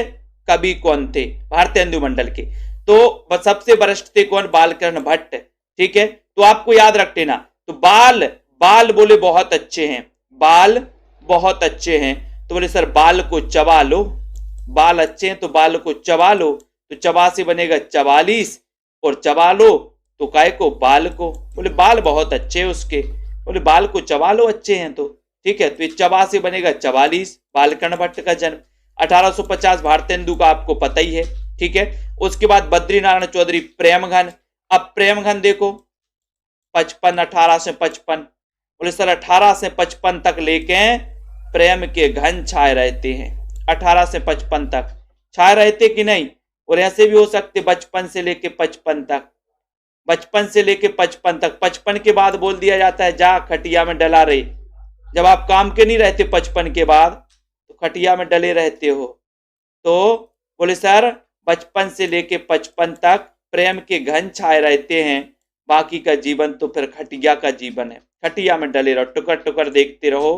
कवि कौन थे, भारतेंदु मंडल के, तो सबसे वरिष्ठ थे कौन, बालकृष्ण भट्ट। ठीक है, तो आपको याद रख लेना। तो बाल बोले बहुत अच्छे हैं, बाल बहुत अच्छे हैं, तो बोले सर बाल को चबा लो, बाल अच्छे हैं तो बाल को चबा लो, तो चबा से बनेगा 44 और चबा लो तो काय को, बाल को। बोले बाल बहुत अच्छे हैं उसके, बोले बाल को चबा लो अच्छे हैं तो। ठीक है, तो ये चबा से बनेगा 44। बालकृष्ण भट्ट का जन्म 1850, भारतेंदु का आपको पता ही है। ठीक है, उसके बाद बद्रीनारायण चौधरी प्रेमघन। अब प्रेमघन देखो 55, 18 से 55, बोले सर 18 से 55 तक लेके प्रेम के घन छाए रहते हैं। 18 से 55 तक छाए रहते कि नहीं, और ऐसे भी हो सकते बचपन से लेके 55 तक, बचपन से लेके 55 तक। 55 के बाद बोल दिया जाता है जा खटिया में डला रहे। जब आप काम के नहीं रहते 55 के बाद तो खटिया में डले रहते हो। तो बोले सर बचपन से लेके 55 तक प्रेम के घन छाए रहते हैं, बाकी का जीवन तो फिर खटिया का जीवन है। खटिया में डले रहो, टुकर टुकर देखते रहो,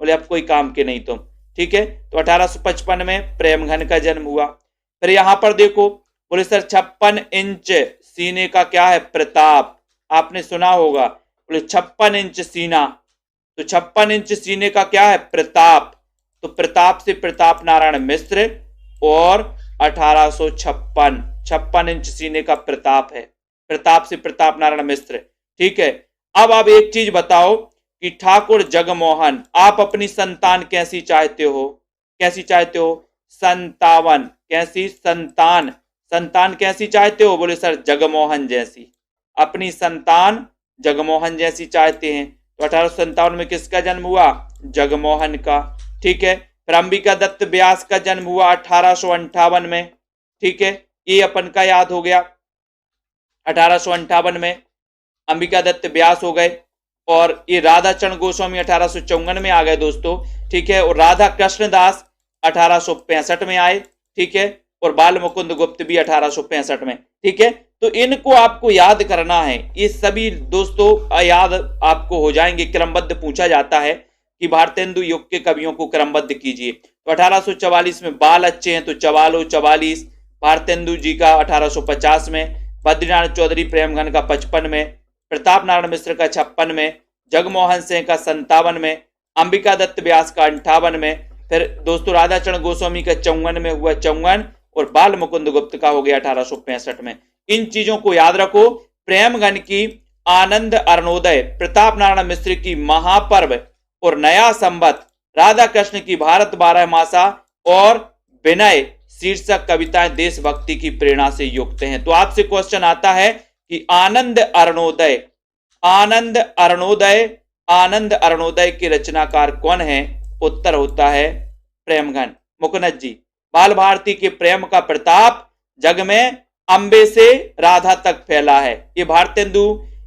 बोले अब कोई काम के नहीं तुम। ठीक है, तो 1855 में प्रेमघन का जन्म हुआ। फिर यहां पर देखो, बोले सर 56 इंच सीने का क्या है, प्रताप। आपने सुना होगा, बोले 56 इंच सीना, तो 56 इंच सीने का क्या है, प्रताप। तो प्रताप से प्रताप नारायण मिश्र और 1856, 56 इंच सीने का प्रताप है, प्रताप से प्रताप नारायण मिश्र। ठीक है, अब आप एक चीज बताओ कि ठाकुर जगमोहन, आप अपनी संतान कैसी चाहते हो, कैसी चाहते हो, 57, कैसी संतान, संतान कैसी चाहते हो, बोले सर जगमोहन जैसी, अपनी संतान जगमोहन जैसी चाहते हैं। तो 1857 में किसका जन्म हुआ, जगमोहन का। ठीक है, फिर अंबिका दत्त व्यास का जन्म हुआ 1858 में। ठीक है, ये अपन का याद हो गया। 1858 में अंबिका दत्त व्यास हो गए और ये राधा चरण गोस्वामी 1854 में आ गए दोस्तों। ठीक है, और राधा कृष्णदास 1865 में आए। ठीक है, और बाल मुकुंद गुप्त भी 1865 में। ठीक है, तो इनको आपको याद करना है। ये सभी दोस्तों याद आपको हो जाएंगे। क्रमबद्ध पूछा जाता है कि भारतेंदु युग के कवियों को क्रमबद्ध कीजिए। तो 1844 में बाल अच्छे हैं तो चबा लो 44, भारतेंदु जी का 1850 में, बद्रीनारायण चौधरी प्रेमघन का 55 में, प्रताप नारायण मिश्र का 56 में, जगमोहन सिंह का 57 में, अंबिका दत्त व्यास का 58 में, फिर दोस्तों राधा चरण गोस्वामी का 54 में हुआ 54, और बाल मुकुंद गुप्त का हो गया 1865 में। इन चीजों को याद रखो। प्रेमघन की आनंद अरुणोदय, प्रताप नारायण मिश्र की महापर्व और नया संवत, राधा कृष्ण की भारत 12 मासा और विनय शीर्षक कविताएं देशभक्ति की प्रेरणा से युक्त हैं। तो आपसे क्वेश्चन आता है कि आनंद अरुणोदय, आनंद अरुणोदय, आनंद अरुणोदय के रचनाकार कौन है? उत्तर होता है प्रेमघन मुकुंद जी। बाल भारती के प्रेम का प्रताप जग में अंबे से राधा तक फैला है। ये भारतेंदु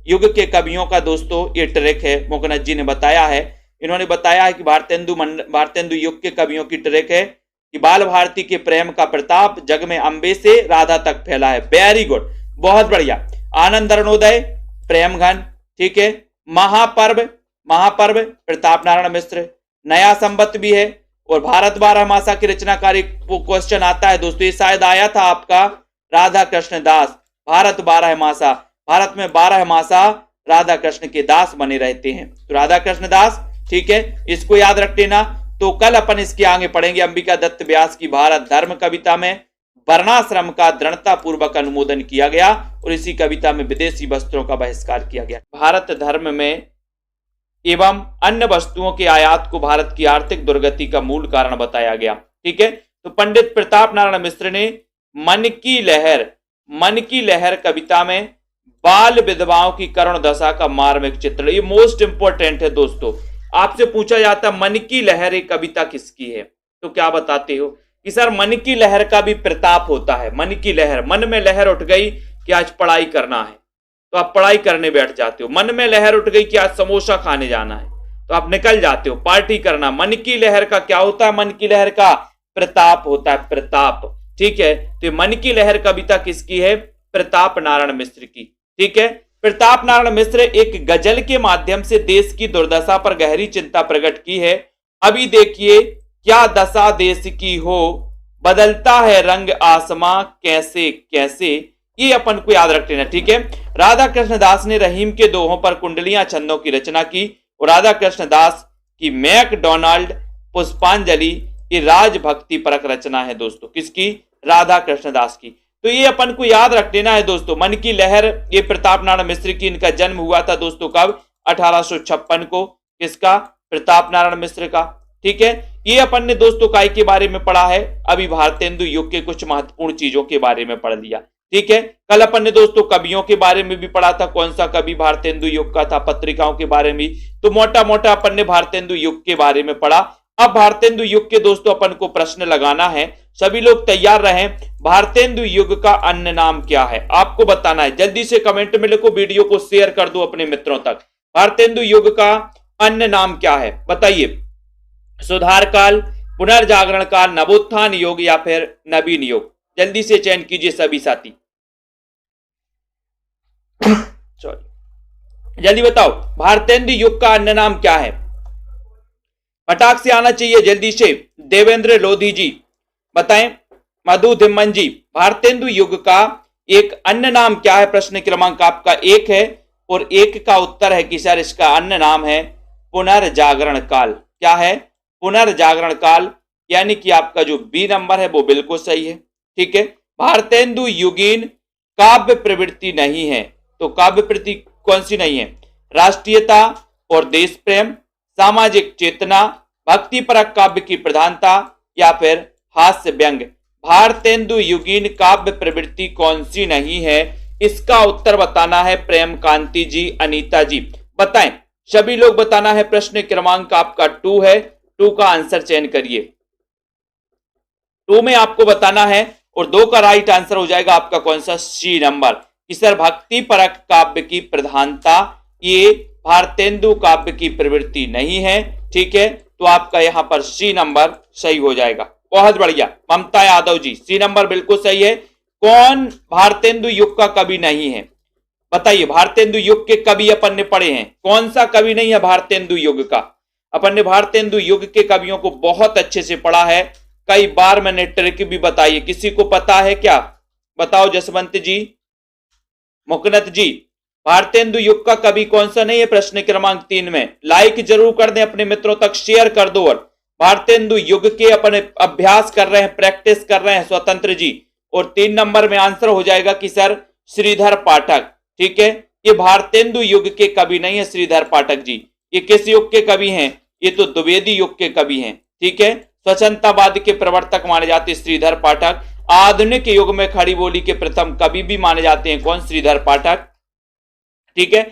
युग के कवियों का दोस्तों ये ट्रैक है, मुकुंद जी ने बताया है। इन्होंने बताया है कि भारतेंदु युग के कवियों की ट्रैक है कि बाल भारती के प्रेम का प्रताप जग में अंबे से राधा तक फैला है। वेरी गुड, बहुत बढ़िया। आनंद अरुणोदय प्रेमघन, ठीक है। महापर्व, महापर्व प्रताप नारायण मिश्र। नया संवत भी है और भारत 12 मासा की रचनाकारी क्वेश्चन आता है दोस्तों, ये शायद आया था आपका राधा कृष्ण दास। भारत 12 मासा, भारत में 12 मासा राधा कृष्ण के दास बने रहते हैं, तो राधा कृष्ण दास, ठीक है, इसको याद रख लेना। तो कल अपन इसके आगे पढ़ेंगे अंबिका दत्त व्यास की भारत धर्म कविता में वर्णाश्रम का दृढ़ता पूर्वक अनुमोदन किया गया और इसी कविता में विदेशी वस्त्रों का बहिष्कार किया गया। भारत धर्म में एवं अन्य वस्तुओं के आयात को भारत की आर्थिक दुर्गति का मूल कारण बताया गया, ठीक है। तो पंडित प्रताप नारायण मिश्र ने मन की लहर, मन की लहर कविता में बाल विधवाओं की करुण दशा का मार्मिक चित्रण, ये मोस्ट इंपोर्टेंट है दोस्तों। आपसे पूछा जाता मन की लहर एक कविता किसकी है, तो क्या बताते हो कि सर मन की लहर का भी प्रताप होता है। मन की लहर, मन में लहर उठ गई कि आज पढ़ाई करना है तो आप पढ़ाई करने बैठ जाते हो। मन में लहर उठ गई कि आज समोसा खाने जाना है तो आप निकल जाते हो पार्टी करना। मन की लहर का क्या होता है? मन की लहर का प्रताप होता है, प्रताप, ठीक है। तो मन की लहर कविता किसकी है? प्रताप नारायण मिश्र की, ठीक है। प्रताप नारायण मिश्र एक गजल के माध्यम से देश की दुर्दशा पर गहरी चिंता प्रकट की है। अभी देखिए क्या दशा देश की हो, बदलता है रंग आसमां कैसे कैसे, ये अपन को याद रख लेना, ठीक है। राधा कृष्ण दास ने रहीम के दोहों पर कुंडलियां छंदों की रचना की और राधा कृष्ण दास की मैकडोनाल्ड पुष्पांजलि ये राजभक्ति परक रचना है दोस्तों। किसकी? राधा कृष्ण दास की। तो ये अपन को याद रख लेना है दोस्तों। मन की लहर ये प्रताप नारायण मिश्र की, इनका जन्म हुआ था दोस्तों कब? 1856 को। किसका? प्रताप नारायण मिश्र का, ठीक है। ये अपन ने दोस्तों काय के बारे में पढ़ा है, अभी भारतेंदु युग के कुछ महत्वपूर्ण चीजों के बारे में पढ़ लिया, ठीक है। कल अपन ने दोस्तों कवियों के बारे में भी पढ़ा था, कौन सा कवि भारतेंदु युग का था, पत्रिकाओं के बारे में, तो मोटा मोटा अपन ने भारतेंदु युग के बारे में पढ़ा। अब भारतेंदु युग के दोस्तों अपन को प्रश्न लगाना है, सभी लोग तैयार रहें। भारतेंदु युग का अन्य नाम क्या है आपको बताना है, जल्दी से कमेंट में लिखो, वीडियो को शेयर कर दो अपने मित्रों तक। भारतेंदु युग का अन्य नाम क्या है बताइए? सुधार काल, पुनर्जागरण काल, नवोत्थान युग या फिर नवीन युग? जल्दी से चयन कीजिए सभी साथी, सॉरी जल्दी बताओ भारतेंदु युग का अन्य नाम क्या है? फटाक से आना चाहिए जल्दी से। देवेंद्र लोधी जी बताएं, मधु धिम्मन जी, भारतेंदु युग का एक अन्य नाम क्या है? प्रश्न क्रमांक आपका 1 है और 1 का उत्तर है कि सर इसका अन्य नाम है पुनर्जागरण काल। क्या है? पुनर्जागरण काल, यानी कि आपका जो बी नंबर है वो बिल्कुल सही है, ठीक है। भारतेंदु युगीन काव्य प्रवृत्ति नहीं है, तो काव्य प्रवृत्ति कौन सी नहीं है? राष्ट्रीयता और देश प्रेम, सामाजिक चेतना, भक्तिपरक काव्य की प्रधानता या फिर हास्य व्यंग। भारतेंदु युगीन काव्य प्रवृत्ति कौन सी नहीं है? इसका उत्तर बताना है प्रेम कांति जी, अनीता जी बताएं, सभी लोग बताना है। प्रश्न क्रमांक आपका 2 है, 2 का आंसर चयन करिए। 2 में आपको बताना है और 2 का राइट आंसर हो जाएगा आपका कौन सा? सी नंबर कि सर भक्ति परक काव्य की प्रधानता ये भारतेंदु काव्य की प्रवृत्ति नहीं है, ठीक है। तो आपका यहां पर सी नंबर सही हो जाएगा। बहुत बढ़िया ममता यादव जी, सी नंबर बिल्कुल सही है। कौन भारतेंदु युग का कवि नहीं है बताइए? भारतेंदु युग के कवि अपन ने पढ़े हैं, कौन सा कवि नहीं है भारतेंदु युग का? अपन ने भारतेंदु युग के कवियों को बहुत अच्छे से पढ़ा है, कई बार मैंने ट्रिक भी बताई है। किसी को पता है क्या? बताओ जसवंत जी, मुकनत जी, भारतेंदु युग का कवि कौन सा नहीं है? प्रश्न क्रमांक 3 में लाइक जरूर कर दें, अपने मित्रों तक शेयर कर दो। और भारतेंदु युग के अपने अभ्यास कर रहे हैं, प्रैक्टिस कर रहे हैं स्वतंत्र जी। और 3 नंबर में आंसर हो जाएगा कि सर श्रीधर पाठक, ठीक है। ये भारतेंदु युग के कवि नहीं है श्रीधर पाठक जी, ये किस युग के कवि हैं? ये तो द्विवेदी युग के कवि हैं, ठीक है। स्वच्छंदतावाद के प्रवर्तक माने जाते श्रीधर पाठक। आधुनिक युग में खड़ी बोली के प्रथम कवि भी माने जाते हैं कौन? श्रीधर पाठक। ठीक है।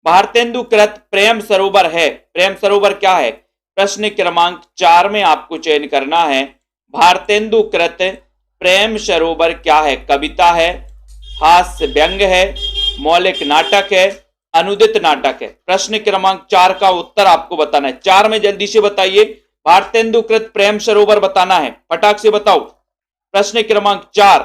भारतेंदु कृत प्रेम सरोवर है, प्रेम सरोवर क्या है? प्रश्न क्रमांक 4 में आपको चयन करना है। भारतेंदु कृत प्रेम सरोवर क्या है? कविता है, हास्य व्यंग है, मौलिक नाटक है, अनुदित नाटक है। प्रश्न क्रमांक 4 का उत्तर आपको बताना है। 4 में जल्दी से बताइए। भारतेंदु कृत प्रेम सरोवर बताना है, फटाक से बताओ। प्रश्न क्रमांक 4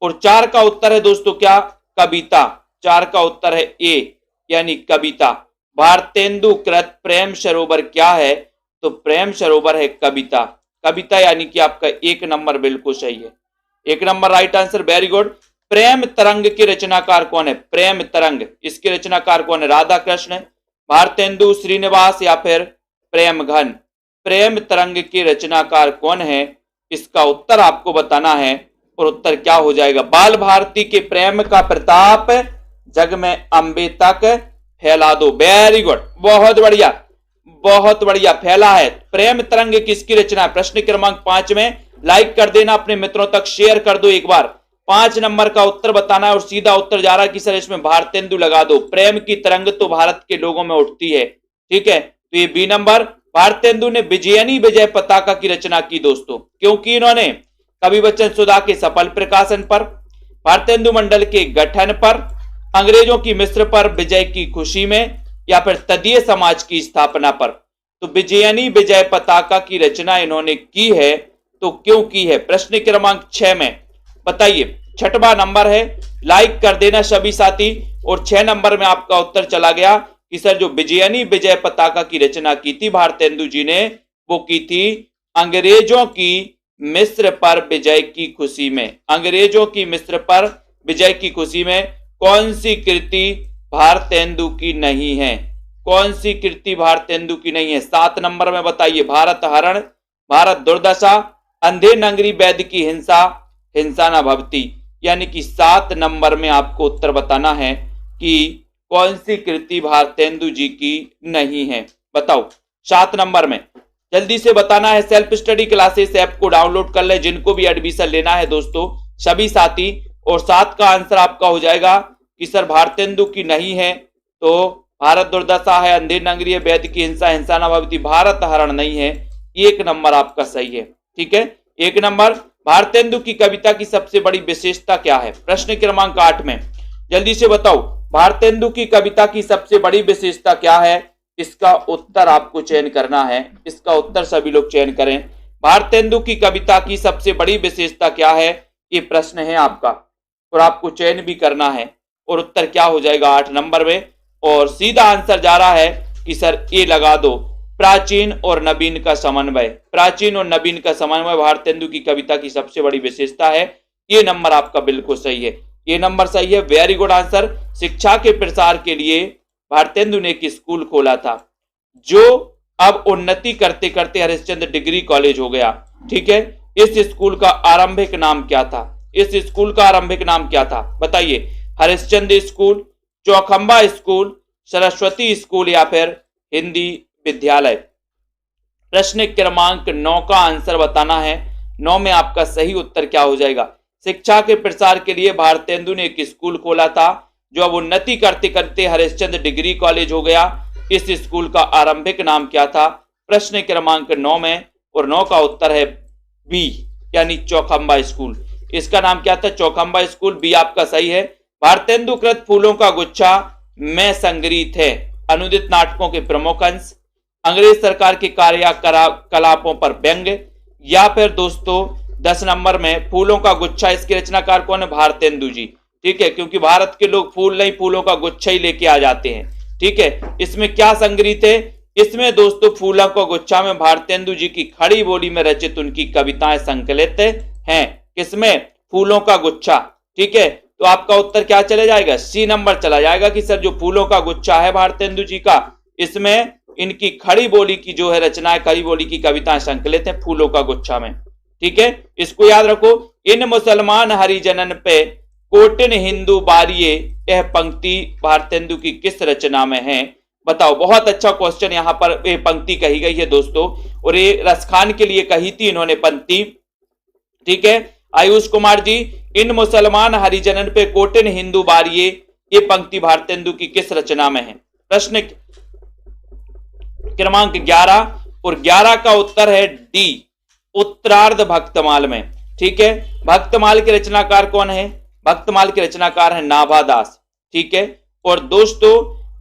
और 4 का उत्तर है दोस्तों क्या? कविता। 4 का उत्तर है ए यानी कविता। भारतेंदु कृत प्रेम सरोवर क्या है? तो प्रेम सरोवर है कविता। कविता यानी कि आपका 1 नंबर बिल्कुल सही है। 1 number right answer, very good. Prem Tarang के रचनाकार कौन है? प्रेम तरंग, इसके रचनाकार कौन है? राधा कृष्ण, भारतेंदु श्रीनिवास या फिर प्रेम घन? प्रेम तरंग के रचनाकार कौन है? इसका उत्तर आपको बताना है और उत्तर क्या हो जाएगा? बाल भारती के प्रेम का प्रताप जग में अंबे तक फैला दो। वेरी गुड, बहुत बढ़िया, बहुत बढ़िया, फैला है। प्रेम तरंग किसकी रचना है? प्रश्न क्रमांक 5 में लाइक कर देना, अपने मित्रों तक शेयर कर दो एक बार। 5 नंबर का उत्तर बताना है और सीधा उत्तर जा रहा है कि सर इसमें भारतेंदु लगा दो। प्रेम की तरंग तो भारत के लोगों में उठती है। ठीक है, तो ये बी नंबर। भारतेंदु ने विजयनी विजय पताका की रचना की दोस्तों, क्योंकि इन्होंने कवि बच्चन सुधा के सफल प्रकाशन पर, भारतेंदु मंडल के गठन पर, अंग्रेजों की मिस्र पर विजय की खुशी में या फिर तदीय समाज की स्थापना पर। तो विजयनी विजय पताका की रचना इन्होंने की है, तो क्यों की है? प्रश्न क्रमांक 6 में बताइए। 6वां नंबर है, लाइक कर देना सभी साथी। और 6 नंबर में आपका उत्तर चला गया कि सर जो विजयनी विजय पताका की रचना की थी भारतेंदु जी ने, वो की थी अंग्रेजों की मिस्र पर विजय की खुशी में। अंग्रेजों की मिस्र पर विजय की खुशी में कौन सी कृति भारतेंदु की नहीं है? कौन सी कृति भारतेंदु की नहीं है? 7 नंबर में बताइए। भारत हरण, भारत दुर्दशा, अंधे नंगरी वैद्य की हिंसा, हिंसा न भवती। यानी कि 7 नंबर में आपको उत्तर बताना है कि कौन सी कृति भारतेंदु जी की नहीं है, बताओ 7 नंबर में। जल्दी से बताना है। सेल्फ स्टडी क्लासेस ऐप को डाउनलोड कर ले, जिनको भी एडमिशन लेना है दोस्तों सभी साथी। और 7 का आंसर आपका हो जाएगा कि सर भारतेंदु की नहीं है, तो भारत दुर्दशा है, अंधे नंगरी है, वैद्य की हिंसा, हिंसा न भवती, भारत हरण नहीं है। 1 नंबर आपका सही है। ठीक है, 1 नंबर। भारतेंदु की कविता की सबसे बड़ी विशेषता क्या है? प्रश्न क्रमांक 8 में जल्दी से बताओ। भारतेंदु की कविता की सबसे बड़ी विशेषता क्या है? इसका उत्तर आपको चयन करना है। इसका उत्तर सभी लोग चयन करें। भारतेंदु की कविता की सबसे बड़ी विशेषता क्या है? ये प्रश्न है आपका और आपको चयन भी करना है और उत्तर क्या हो जाएगा 8 नंबर में। और सीधा आंसर जा रहा है कि सर ए लगा दो, प्राचीन और नवीन का समन्वय। प्राचीन और नवीन का समन्वय भारतेंदु की कविता की सबसे बड़ी विशेषता है। ये नंबर आपका बिल्कुल सही है। ये नंबर सही है, वेरी गुड आंसर। शिक्षा के प्रसार के लिए भारतेंदु ने एक स्कूल खोला था, जो अब उन्नति करते करते हरिश्चंद्र डिग्री कॉलेज हो गया। ठीक है, इस स्कूल का आरंभिक नाम क्या था? इस स्कूल का आरंभिक नाम क्या था बताइए? Harishchandra school, Chaukhamba school, Saraswati school या फिर हिंदी विद्यालय? प्रश्न क्रमांक 9 का आंसर बताना है। 9 में आपका सही उत्तर क्या हो जाएगा? शिक्षा के प्रसार के लिए भारतेंदु ने एक स्कूल खोला था, जो अब उन्नति करते करते हरिश्चंद्र डिग्री कॉलेज हो गया। इस स्कूल का आरंभिक नाम क्या था? प्रश्न क्रमांक 9 में, और 9 का उत्तर है बी यानी चौखंबा स्कूल। इसका नाम क्या था? चौखंबा स्कूल। बी आपका सही है। भारतेंदु कृत फूलों का गुच्छा में संग्रहित है अनुदित नाटकों के प्रमुख अंश, अंग्रेज सरकार के कार्यकलापों पर व्यंग्य, या फिर दोस्तों 10 नंबर में फूलों का गुच्छा, इसके रचनाकार कौन है? भारतेंदु जी। ठीक है, क्योंकि भारत के लोग फूल नहीं, फूलों का गुच्छा ही लेके आ जाते हैं। ठीक है, इसमें क्या संग्रहित है? इसमें दोस्तों फूलों का गुच्छा में भारतेंदु जी की खड़ी बोली में रचित उनकी कविताएं संकलित हैं। किसमें? फूलों का गुच्छा। ठीक है, तो आपका उत्तर क्या चले जाएगा? सी नंबर चला जाएगा कि सर जो फूलों का गुच्छा है भारतेंदु जी का, इसमें इनकी खड़ी बोली की जो है रचनाएं, खड़ी बोली की कविताएं संकलित हैं फूलों का गुच्छा में। ठीक है, इसको याद रखो। इन मुसलमान हरिजनन पे कोटिन हिंदू बारिये, यह पंक्ति भारतेंदु की किस रचना में है? बताओ। बहुत अच्छा क्वेश्चन यहाँ पर ये पंक्ति कही गई है दोस्तों, और ये रसखान के लिए कही थी इन्होंने पंक्ति। ठीक है, आयुष कुमार जी, इन मुसलमान हरिजनन पे कोटिन हिंदू बारिये, ये पंक्ति भारतेंदु की किस रचना में है? प्रश्न क्रमांक 11, और 11 का उत्तर है डी, उत्तरार्ध भक्तमाल में। ठीक है, भक्तमाल के रचनाकार कौन है? भक्तमाल के रचनाकार है नाभादास। ठीक है, और दोस्तों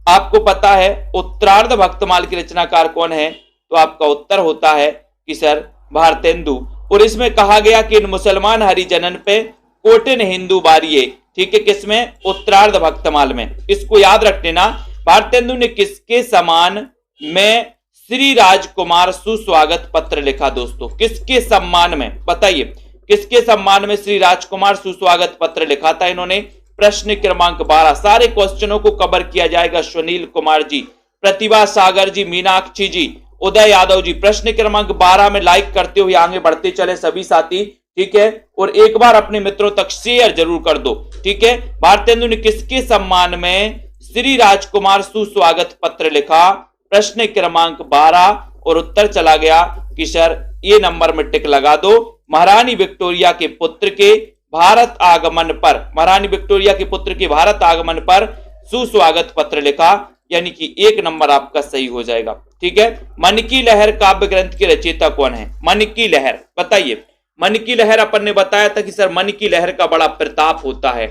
आपको पता है उत्तरार्ध भक्तमाल के रचनाकार कौन है? तो आपका उत्तर होता है कि सर भारतेंदु। और इसमें कहा गया कि इन मुसलमान हरिजनन पे कोटिन हिंदू बारिये। ठीक है, किसमें? उत्तरार्ध भक्तमाल में। इसको याद रख लेना। भारतेंदु ने किसके सम्मान में श्री राजकुमार सुस्वागत पत्र लिखा दोस्तों? किसके सम्मान में? बताइए, किसके सम्मान में श्री राजकुमार सुस्वागत पत्र लिखा था इन्होंने? प्रश्न क्रमांक 12। सारे क्वेश्चनों को कवर किया जाएगा। सुनील कुमार जी, प्रतिभा सागर जी, मीनाक्षी जी, उदय यादव जी, प्रश्न क्रमांक 12 में लाइक करते हुए आगे बढ़ते चले सभी साथी। ठीक है, और एक बार अपने मित्रों तक शेयर जरूर कर दो। ठीक है, भारतेंदु ने किसके सम्मान में श्री राजकुमार सुस्वागत पत्र लिखा? प्रश्न क्रमांक 12, और उत्तर चला गया कि सर ये नंबर में टिक लगा दो। महारानी विक्टोरिया के पुत्र के भारत आगमन पर, महारानी विक्टोरिया के पुत्र के भारत आगमन पर सुस्वागत पत्र लिखा, यानी कि एक नंबर आपका सही हो जाएगा। ठीक है, मन की लहर काव्य ग्रंथ के रचयिता कौन है? मन की लहर, बताइए। मन की लहर अपन ने बताया था कि सर मन की लहर का बड़ा प्रताप होता है।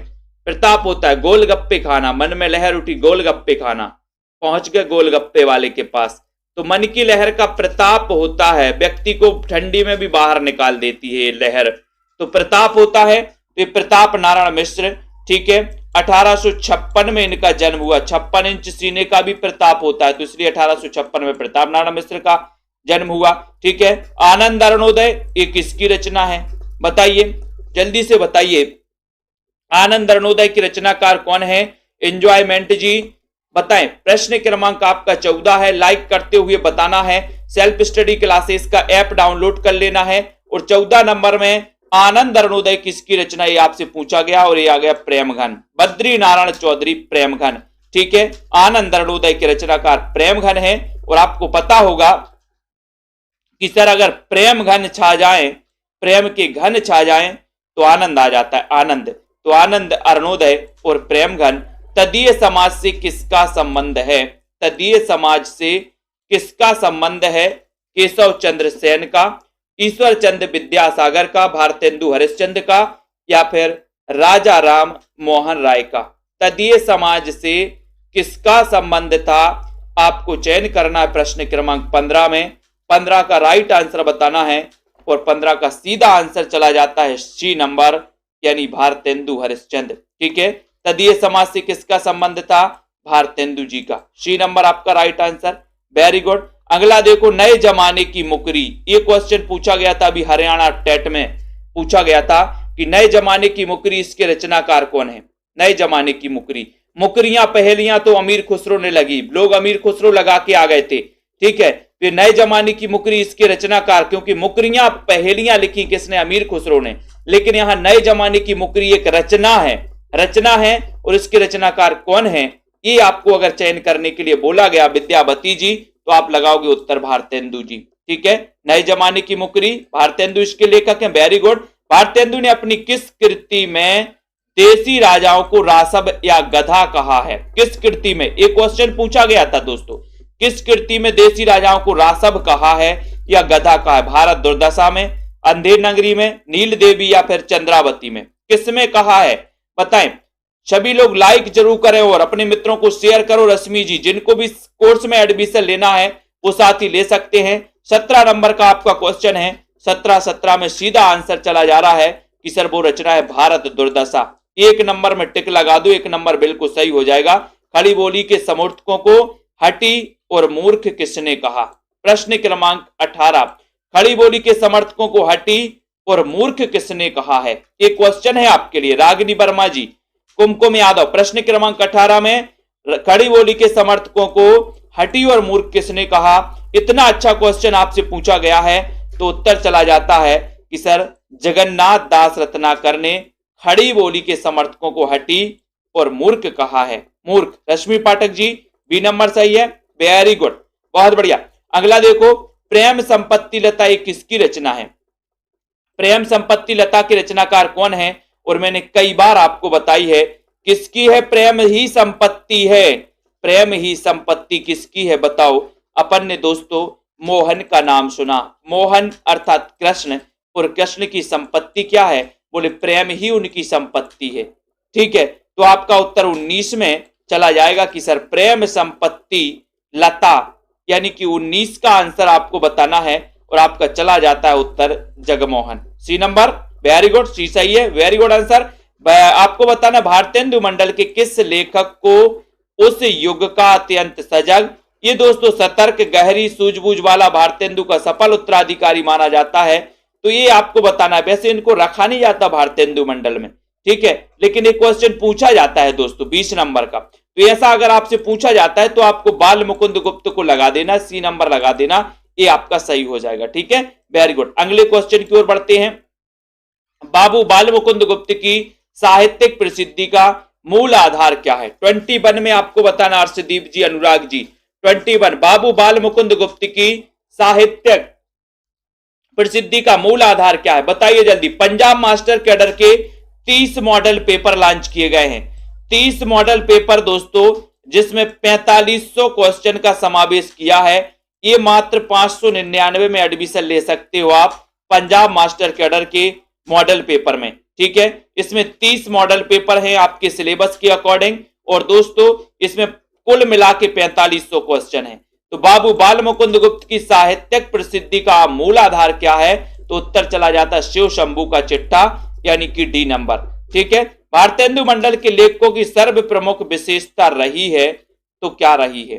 प्रताप होता है गोलगप्पे खाना, मन में लहर उठी गोलगप्पे खाना, पहुंच गए गोलगप्पे वाले के पास। तो मन की लहर का प्रताप होता है, व्यक्ति को ठंडी में भी बाहर निकाल देती है ये लहर, तो प्रताप होता है। तो प्रताप नारायण मिश्र। ठीक है, 1856 में इनका जन्म हुआ। 56 इंच सीने का भी प्रताप होता है, तो इसलिए 1856 में प्रताप नारायण मिश्र का जन्म हुआ। ठीक है, आनंद अरुणोदय ये किसकी रचना है? बताइए, जल्दी से बताइए। आनंद अरुणोदय की रचनाकार कौन है? एंजॉयमेंट जी, बताएं। प्रश्न क्रमांक आपका 14 है, लाइक करते हुए बताना है। सेल्फ स्टडी क्लासेस का ऐप डाउनलोड कर लेना है। और 14 नंबर में आनंद अरुणोदय किसकी रचना, ये आपसे पूछा गया, और ये आ गया प्रेम घन, बद्री नारायण चौधरी प्रेम घन। ठीक है, आनंद अरुणोदय के रचनाकार प्रेम घन है। और आपको पता होगा कि सर अगर प्रेम घन छा जाए, प्रेम के घन छा जाए तो आनंद आ जाता है, आनंद। तो आनंद अरुणोदय और प्रेम घन तदीय समाज से किसका संबंध है? तदीय समाज से किसका संबंध है? केशव चंद्र सेन का, ईश्वर चंद्र विद्यासागर का, भारतेंदु हरिश्चंद्र का, या फिर राजा राम मोहन राय का? तदीय समाज से किसका संबंध था? आपको चयन करना है प्रश्न क्रमांक 15 में। 15 का राइट आंसर बताना है, और 15 का सीधा आंसर चला जाता है सी नंबर, यानी भारतेंदु हरिश्चंद्र। ठीक है, तदीय समाज से किसका संबंध था? भारतेंदु जी का। सी नंबर आपका राइट आंसर। Very good. अगला देखो, नए जमाने की मुकरी, ये क्वेश्चन पूछा गया था अभी हरियाणा टेट में, पूछा गया था कि नए जमाने की मुकरी इसके रचनाकार कौन है? नए जमाने की मुकरी, मुकरियां पहेलियां तो अमीर खुसरो ने लगी, लोग अमीर खुसरो लगा के आ गए थे। ठीक है, तो नए जमाने की मुकरी इसके रचनाकार, क्योंकि मुकरियां पहेलियां लिखी किसने? अमीर खुसरो ने, लेकिन यहां नए जमाने की मुकरी एक रचना है, रचना है, और इसके रचनाकार कौन है? ये आपको अगर चयन करने के लिए बोला गया विद्यावती जी, तो आप लगाओगे उत्तर भारतेंदु जी। ठीक है, नए जमाने की मुकरी भारतेंदु इसके लेखक हैं। Very good. भारतेंदु ने अपनी किस कृति में देसी राजाओं को रासब या गधा कहा है? किस कृति में? एक क्वेश्चन पूछा गया था दोस्तों, किस कृति में देसी राजाओं को रासब कहा है या गधा कहा है? भारत दुर्दशा में, अंधेर नगरी में, नील देवी, या फिर चंद्रावती में? किसमें कहा है बताएं। सभी लोग लाइक जरूर करें और अपने मित्रों को शेयर करो। रश्मि जी, जिनको भी कोर्स में एडमिशन लेना है वो साथ ही ले सकते हैं। 17 नंबर का आपका क्वेश्चन है। 17 में सीधा आंसर चला जा रहा है कि सर वो रचना है भारत दुर्दशा। एक नंबर में टिक लगा दो, एक नंबर बिल्कुल सही हो जाएगा। खड़ी बोली के समर्थकों को हटी और मूर्ख किसने कहा? प्रश्न क्रमांक 18, खड़ी बोली के समर्थकों को हटी और मूर्ख किसने कहा है? एक क्वेश्चन है आपके लिए, रागिनी वर्मा जी, कुमकुम यादव। प्रश्न क्रमांक 18 में खड़ी बोली के समर्थकों को हटी और मूर्ख किसने कहा? इतना अच्छा क्वेश्चन आपसे पूछा गया है तो उत्तर चला जाता है कि सर जगन्नाथ दास रत्नाकर ने खड़ी बोली के समर्थकों को हटी और मूर्ख कहा है। मूर्ख। रश्मि पाठक जी, बी नंबर सही है। वेरी गुड, बहुत बढ़िया। अगला देखो, प्रेम संपत्ति लता ये किसकी रचना है? प्रेम संपत्ति लता के रचनाकार कौन है? और मैंने कई बार आपको बताई है किसकी है, प्रेम ही संपत्ति है। प्रेम ही संपत्ति किसकी है बताओ? अपन ने दोस्तों मोहन का नाम सुना, मोहन अर्थात कृष्ण, और कृष्ण की संपत्ति क्या है? बोले प्रेम ही उनकी संपत्ति है। ठीक है, तो आपका उत्तर 19 में चला जाएगा कि सर प्रेम संपत्ति लता, यानी कि 19 का आंसर आपको बताना है और आपका चला जाता है उत्तर Jagmohan. C number, very good, C सही है, वेरी गुड आंसर। आपको बताना भारतेंदु मंडल के किस लेखक को उस युग का अत्यंत सजग, ये दोस्तों सतर्क, गहरी सूझबूझ वाला भारतेंदु का सफल उत्तराधिकारी माना जाता है। तो ये आपको बताना है। वैसे इनको रखा नहीं जाता भारतेंदु मंडल में, ठीक है, लेकिन एक क्वेश्चन पूछा जाता है दोस्तों 20 नंबर का। तो ऐसा अगर आपसे पूछा जाता है तो आपको बाल मुकुंद गुप्त को लगा देना, सी नंबर लगा देना, ये आपका सही हो जाएगा। ठीक है, वेरी गुड। अगले क्वेश्चन की ओर बढ़ते हैं। बाबू बाल मुकुंद गुप्त की साहित्यिक प्रसिद्धि का मूल आधार क्या है? 21 में आपको बताना, अर्शदीप जी, अनुराग जी। 21, बाबू बाल मुकुंद गुप्त की साहित्यिक प्रसिद्धि का मूल आधार क्या है? बताइए जल्दी। पंजाब मास्टर कैडर के 30 मॉडल पेपर लॉन्च किए गए हैं। 30 मॉडल पेपर दोस्तों, जिसमें 4500 क्वेश्चन का समावेश किया है। ये मात्र 599 में एडमिशन ले सकते हो आप पंजाब मास्टर कैडर के मॉडल पेपर में। ठीक है, इसमें 30 मॉडल पेपर हैं आपके सिलेबस के अकॉर्डिंग, और दोस्तों इसमें कुल मिला के 4500 क्वेश्चन है। तो बाबू बाल मुकुंद गुप्त की साहित्यिक प्रसिद्धि का मूल आधार क्या है? तो उत्तर चला जाता है शिव शंभू का चिट्ठा, यानी कि डी नंबर। ठीक है, भारतेंदु मंडल के लेखकों की सर्व प्रमुख विशेषता रही है, तो क्या रही है?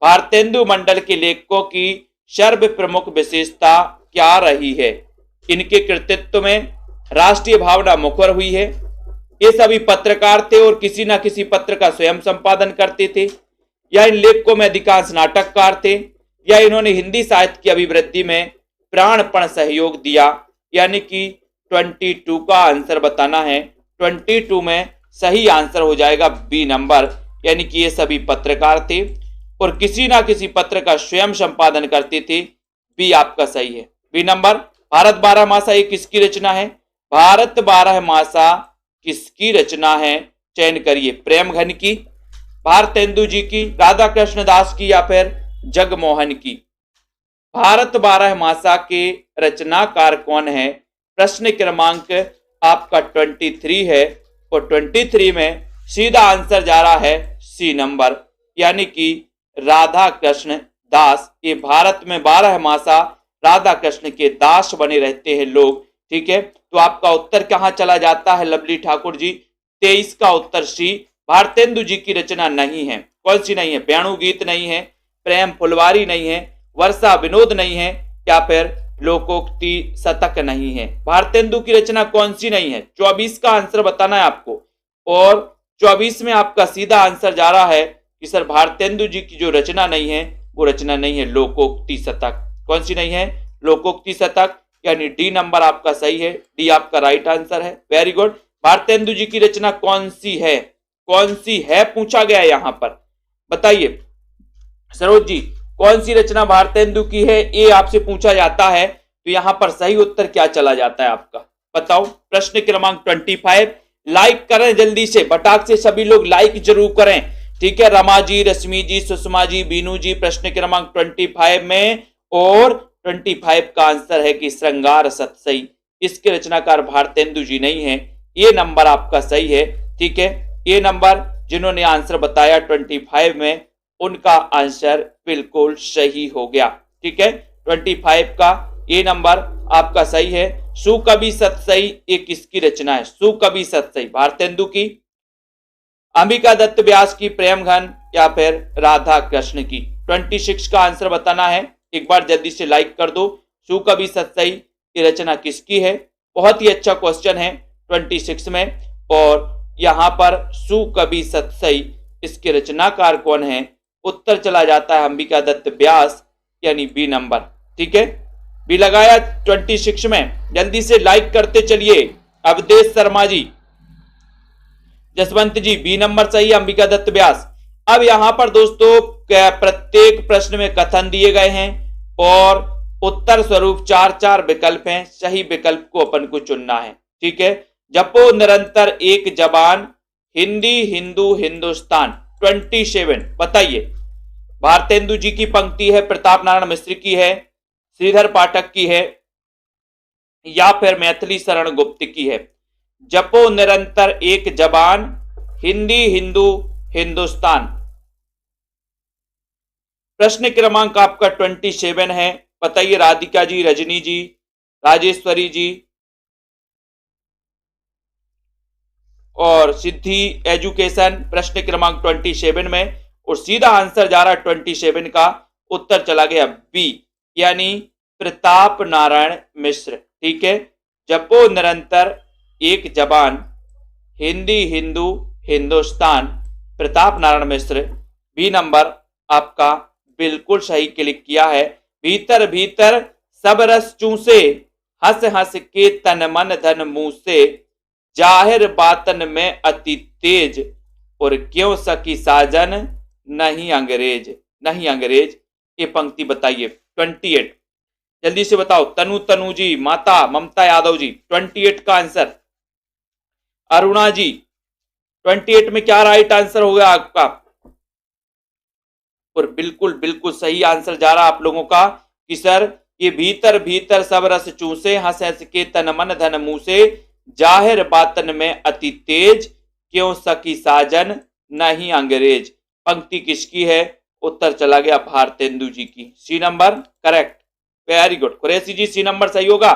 भारतेंदु मंडल के लेखकों की सर्व प्रमुख विशेषता क्या रही है? इनके कृतित्व में राष्ट्रीय भावना मुखर हुई है। ये सभी पत्रकार थे और किसी ना किसी पत्र का स्वयं संपादन करते थे, या इन लेखकों में अधिकांश नाटककार थे, या इन्होंने हिंदी साहित्य की अभिवृद्धि में प्राणपण सहयोग दिया। यानी कि 22 का आंसर बताना है। 22 में सही आंसर हो जाएगा बी नंबर, यानी कि ये सभी पत्रकार थे और किसी ना किसी पत्र का स्वयं संपादन करते थे। बी आपका सही है, बी नंबर। भारत 12 मासा ये किसकी रचना है? भारत 12 मासा किसकी रचना है? चयन करिए। प्रेमघन की, भारतेंदु जी की, राधा कृष्ण दास की, या फिर जगमोहन की। भारत 12 मासा के रचनाकार कौन है? प्रश्न क्रमांक आपका 23 है और 23 में सीधा आंसर जा रहा है सी नंबर, यानी कि राधा कृष्ण दास। ये भारत में 12 मासा राधा कृष्ण के दास बने रहते हैं लोग। ठीक है, तो आपका उत्तर कहां चला जाता है लवली ठाकुर जी? 23 का उत्तर सी, भारतेंदु जी की रचना नहीं है। कौन सी नहीं है? वेणु गीत नहीं है, प्रेम फुलवारी नहीं है, वर्षा विनोद नहीं है, या फिर लोकोक्ति शतक नहीं है। भारतेंदु की रचना कौन सी नहीं है? 24 का आंसर बताना है आपको, और 24 में आपका सीधा आंसर जा रहा है कि सर भारतेंदु जी की जो रचना नहीं है वो रचना नहीं है लोकोक्ति शतक। कौन सी नहीं है? लोकोक्ति शतक, यानी डी नंबर आपका सही है। डी आपका राइट आंसर है, वेरी गुड। भारतेंदु जी की रचना कौन सी है? कौन सी है पूछा गया यहां पर, बताइए सरोज जी, कौन सी रचना भारतेंदु की है? ये आपसे पूछा जाता है, तो यहां पर सही उत्तर क्या चला जाता है आपका, बताओ। प्रश्न क्रमांक 25। लाइक करें जल्दी से, बटाक से सभी लोग लाइक जरूर करें। ठीक है, रमा जी, रश्मि जी, सुषमा जी, बीनू जी, प्रश्न क्रमांक 25 में, और 25 का आंसर है कि श्रृंगार सतसई। इसके रचनाकार भारतेंदु जी नहीं है। ये नंबर आपका सही है। ठीक है, ये नंबर जिन्होंने आंसर बताया 25 में, उनका आंसर बिल्कुल सही हो गया। ठीक है, 25 का ये नंबर आपका सही है। सुकवि सतसई ये किसकी रचना है? सुकवि सतसई भारतेंदु की, अंबिका दत्त व्यास की, प्रेमघन, या फिर राधा कृष्ण की। 26 का आंसर बताना है। एक बार जल्दी से लाइक कर दो। सुकवि सतसई की रचना किसकी है? बहुत ही अच्छा क्वेश्चन है 26 में, और यहां पर सुकवि सतसई इसके रचनाकार कौन है? उत्तर चला जाता है अंबिका दत्त व्यास, यानी बी नंबर। ठीक है, बी लगाया 26 में। जल्दी से लाइक करते चलिए। अवधेश शर्मा जी, जसवंत जी, बी नंबर सही, अंबिका दत्त व्यास। अब यहां पर दोस्तों प्रत्येक प्रश्न में कथन दिए गए हैं और उत्तर स्वरूप 4-4 विकल्प हैं। सही विकल्प को अपन को चुनना है। ठीक है, जपो निरंतर एक जबान, हिंदी हिंदू हिंदुस्तान। 27 बताइए, भारतेंदु जी की पंक्ति है, प्रताप नारायण मिश्र की है, श्रीधर पाठक की है या फिर मैथिली शरण गुप्त की है? जपो निरंतर एक जबान, हिंदी हिंदू हिंदुस्तान। प्रश्न क्रमांक आपका 27 है। बताइए राधिका जी, रजनी जी, राजेश्वरी जी और सिद्धि एजुकेशन प्रश्न क्रमांक 27 में, और सीधा आंसर जा रहा है 27 का। उत्तर चला गया बी, यानी प्रताप नारायण मिश्र। ठीक है, जपो निरंतर एक जबान, हिंदी हिंदू हिंदुस्तान, प्रताप नारायण मिश्र। बी नंबर आपका बिल्कुल सही क्लिक किया है। भीतर भीतर सब रस चूसे, हंस हंस के तन मन धन मुंह से, जाहिर बातन में अति तेज, और क्यों सकी साजन नहीं अंग्रेज। नहीं अंग्रेज, ये पंक्ति बताइए। 28 जल्दी से बताओ। तनु जी, माता ममता यादव जी, 28 का आंसर। अरुणा जी, 28 में क्या राइट आंसर होगा आपका? और बिल्कुल बिल्कुल सही आंसर जा रहा आप लोगों का कि सर ये भीतर भीतर सब रस चूसे, हंस हंस के तन मन धन मुंह से, जाहिर बातन में अति तेज, क्यों सकी साजन नहीं अंग्रेज। पंक्ति किसकी है? उत्तर चला गया भारतेंदु जी की। C number correct, very good. Qureshi ji, C number सही होगा।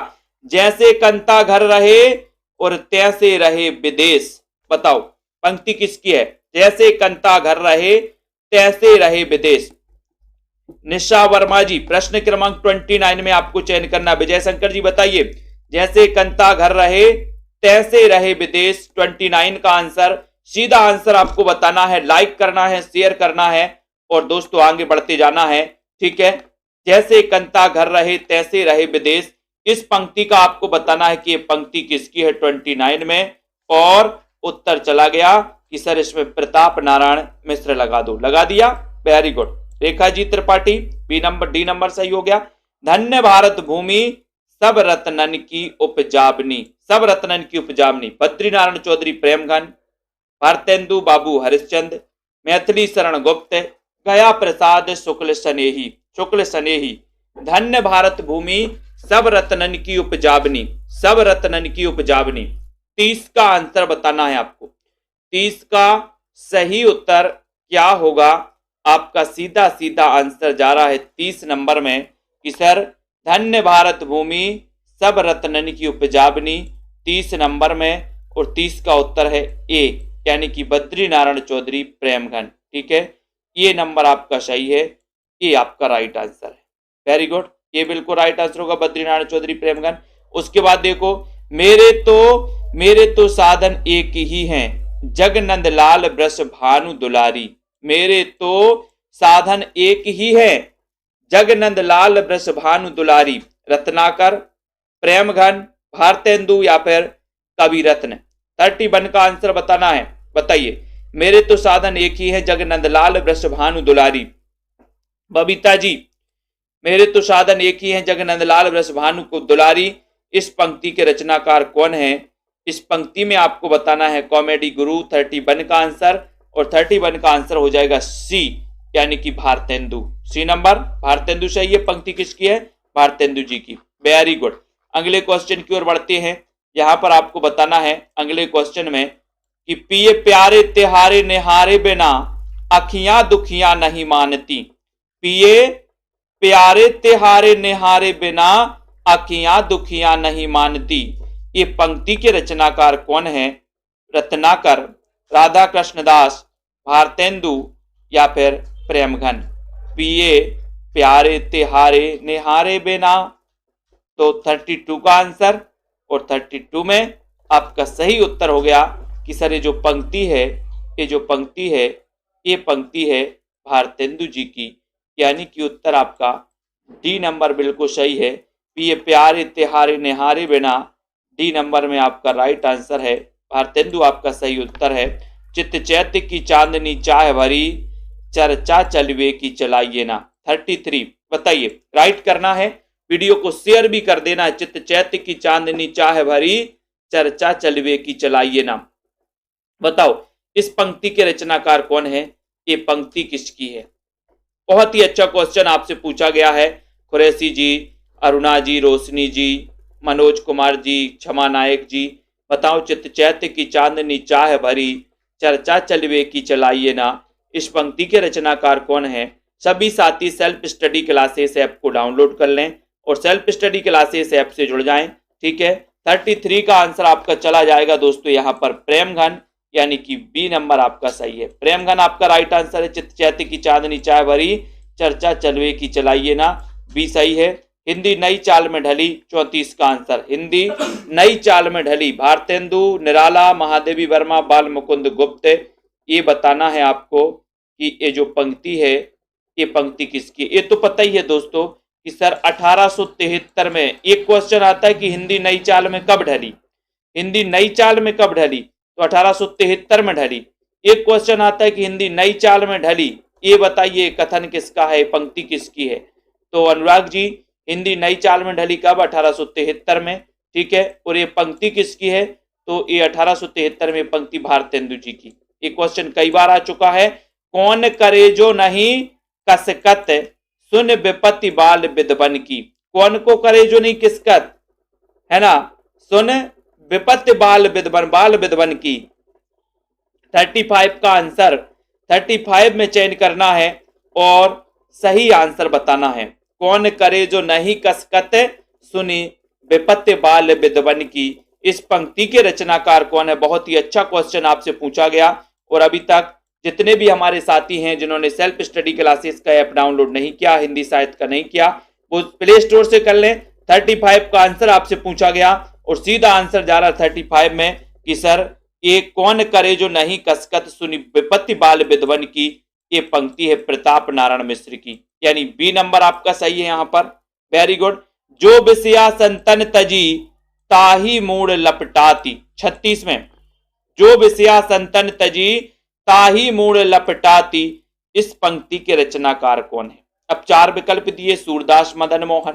जैसे कंता घर रहे और तैसे रहे विदेश। बताओ पंक्ति किसकी है? जैसे कंता घर रहे तैसे रहे विदेश। निशा वर्मा जी, प्रश्न क्रमांक 29 में आपको चयन करना। विजय शंकर जी बताइए, जैसे कंता घर रहे तैसे रहे विदेश। 29 का आंसर, सीधा आंसर आपको बताना है, लाइक करना है, शेयर करना है और दोस्तों आगे बढ़ते जाना है। ठीक है, जैसे कंता घर रहे तैसे रहे विदेश। इस पंक्ति का आपको बताना है कि ये पंक्ति किसकी है 29 में, और उत्तर चला गया कि सर इसमें प्रताप नारायण मिश्र लगा दो। लगा दिया, very good. Rekha ji Tripathi, B number D number सही हो गया। धन्य भारत भूमि सब रत्नन की उपजाबनी। सब रत्नन की उपजाबनी। बद्रीनारायण चौधरी प्रेमघन, भारतेंदु बाबू हरिश्चंद्र, मैथिली शरण गुप्त, गया प्रसाद शुक्ल स्नेही। शुक्ल स्नेही। धन्य भारत भूमि सब रत्नन की उपजाबनी। सब रत्नन की उपजाबनी। 30 का आंसर बताना है आपको। 30 का सही उत्तर क्या होगा? आपका सीधा सीधा आंसर जा रहा है 30 नंबर में कि सर धन्य भारत भूमि सब रत्नन की उपजाबनी 30 नंबर में, और 30 का उत्तर है ए, यानी कि बद्रीनारायण चौधरी प्रेमघन। ठीक है, ये नंबर आपका सही है, ये आपका राइट आंसर है। वेरी गुड, ये बिल्कुल राइट आंसर होगा बद्रीनारायण चौधरी प्रेमघन। उसके बाद देखो, मेरे तो साधन एक ही हैं, जगनंद लाल वृष भानु दुलारी। मेरे तो साधन एक ही है, जगनंद लाल वृष भानु दुलारी। रत्नाकर, प्रेमघन, भारतेंदु या फिर कवि रत्न। 31 का आंसर बताना है। बताइए, मेरे तो साधन एक ही है, जगनंद लाल वृष भानु दुलारी। बबीता जी, मेरे तो साधन एक ही है, जगनंद लाल वृष भानु को दुलारी। इस पंक्ति के रचनाकार कौन है? इस पंक्ति में आपको बताना है कॉमेडी गुरु। 31 का आंसर, और 31 का आंसर हो जाएगा सी, यानी कि भारतेंदु। सी नंबर भारतेंदु सही है। पंक्ति किसकी है? भारतेंदु जी की। Very good. अगले क्वेश्चन की ओर बढ़ते हैं। यहां पर आपको बताना है अगले क्वेश्चन में कि पिए प्यारे तिहारे निहारे बिना अखियां दुखियां नहीं मानती। पिए प्यारे तिहारे निहारे बिना अखियां दुखियां नहीं मानती। ये पंक्ति के रचनाकार कौन है? रत्नाकर, राधा कृष्णदास, भारतेंदु या फिर प्रेमघन। पिए प्यारे तिहारे निहारे बिना, तो 32 का आंसर, और 32 में आपका सही उत्तर हो गया कि सर ये जो पंक्ति है, ये पंक्ति है भारतेंदु जी की, यानी कि उत्तर आपका डी नंबर बिल्कुल सही है। पिए प्यारे तिहारे निहारे बिना, डी नंबर में आपका राइट आंसर है। भारतेंदु आपका सही उत्तर है। चित्त चैत्य की चांदनी चाह भरी, चर्चा चलवे की चलाइए ना। 33 बताइए, राइट करना है, वीडियो को शेयर भी कर देना। चित चैत्य की चांदनी चाह भरी, चर्चा चलवे की चलाइए ना। बताओ इस पंक्ति के रचनाकार कौन है, ये पंक्ति किसकी है। बहुत ही अच्छा क्वेश्चन आपसे पूछा गया है। कुरैशी जी, अरुणा जी, रोशनी जी, मनोज कुमार जी, क्षमा नायक जी, बताओ चित चैत्य की चांदनी चाह भरी, चर्चा चलवे की चलाइए ना, इस पंक्ति के रचनाकार कौन है। सभी साथी सेल्फ स्टडी क्लासेस ऐप को डाउनलोड कर लें और सेल्फ स्टडी क्लासेस ऐप से जुड़ जाएं। ठीक है, 33 का आंसर आपका चला जाएगा दोस्तों यहाँ पर प्रेमघन, यानी कि बी नंबर आपका सही है। प्रेमघन आपका राइट आंसर है। चित चैत्य की चांदनी चाह भरी, चर्चा चलवे की चलाइए ना, बी सही है। हिंदी नई चाल में ढली, 34 का आंसर हिंदी नई चाल में ढली, भारतेंदु, निराला, महादेवी वर्मा, बाल मुकुंद गुप्त। ये बताना है आपको कि ये जो पंक्ति है ये पंक्ति किसकी। ये तो पता ही है दोस्तों कि सर 1873 में एक क्वेश्चन आता है कि हिंदी नई चाल में कब ढली, हिंदी नई चाल में कब ढली, तो 1873 में ढली। एक क्वेश्चन आता है कि हिंदी नई चाल में ढली, ये बताइए कथन किसका है, पंक्ति किसकी है। तो अनुराग जी हिंदी नई चाल में ढली कब, 1873 में। ठीक है, और ये पंक्ति किसकी है, तो ये 1873 में पंक्ति भारतेंदु जी की। ये क्वेश्चन कई बार आ चुका है। कौन करे जो नहीं कसकत, सुन विपत्ति बाल विद्वन की। कौन को करे जो नहीं किसकत, है ना, सुन विपत्ति बाल विद्वन की। 35 का आंसर 35 में चयन करना है और सही आंसर बताना है। कौन करे जो नहीं कसकत, सुनी विपत्ति बाल विद्वन की, इस पंक्ति के रचनाकार कौन है। बहुत ही अच्छा क्वेश्चन आपसे पूछा गया। और अभी तक जितने भी हमारे साथी हैं जिन्होंने सेल्फ स्टडी क्लासेस का ऐप डाउनलोड नहीं किया, हिंदी साहित्य का नहीं किया, वो प्ले स्टोर से कर लें। 35 का आंसर आपसे पूछा गया और सीधा आंसर जा रहा 35 में कि सर ये कौन करे जो नहीं कसकत, सुनी विपत्ति बाल विद्वन की, ये पंक्ति है प्रताप नारायण मिश्र की, यानी बी नंबर आपका सही है यहाँ पर। Very good. जो विषया संतन तजी, ताही मूड लपटाती। 36 में, जो विषया संतन तजी, ताही मूड लपटाती, इस पंक्ति के रचनाकार कौन है। अब 4 विकल्प दिए, सूरदास मदन मोहन,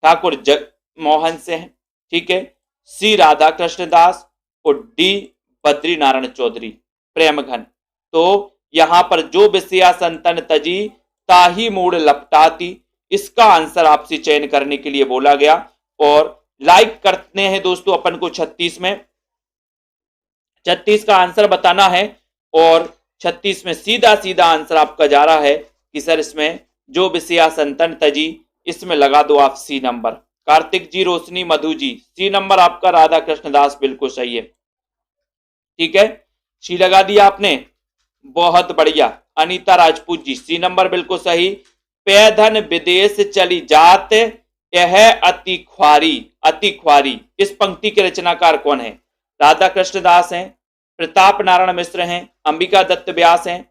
ठाकुर जग मोहन से हैं, ठीक है, सी राधा कृष्ण दास और डी बद्री नारायण चौधरी, प्रेमघन। तो यहां पर जो विषया संतन तजी, ताही मूड लपटाती, इसका आंसर आपसे चयन करने के लिए बोला गया। और लाइक करने हैं दोस्तों अपन को 36 में, 36 का आंसर बताना है। और 36 में सीधा सीधा आंसर आपका जा रहा है कि सर इसमें जो विषया संतन तजी, इसमें लगा दो आप सी नंबर। कार्तिक जी, रोशनी, मधु जी, सी नंबर आपका राधा कृष्ण दास बिल्कुल सही है। ठीक है, सी लगा दिया आपने, बहुत बढ़िया। अनीता राजपूत जी, सी नंबर बिल्कुल सही। पैधन विदेश चली जात, यह अति ख्वारी, अति ख्वारी, इस पंक्ति के रचनाकार कौन है। राधा कृष्ण दास हैं, प्रताप नारायण मिश्र हैं, अंबिका दत्त व्यास हैं,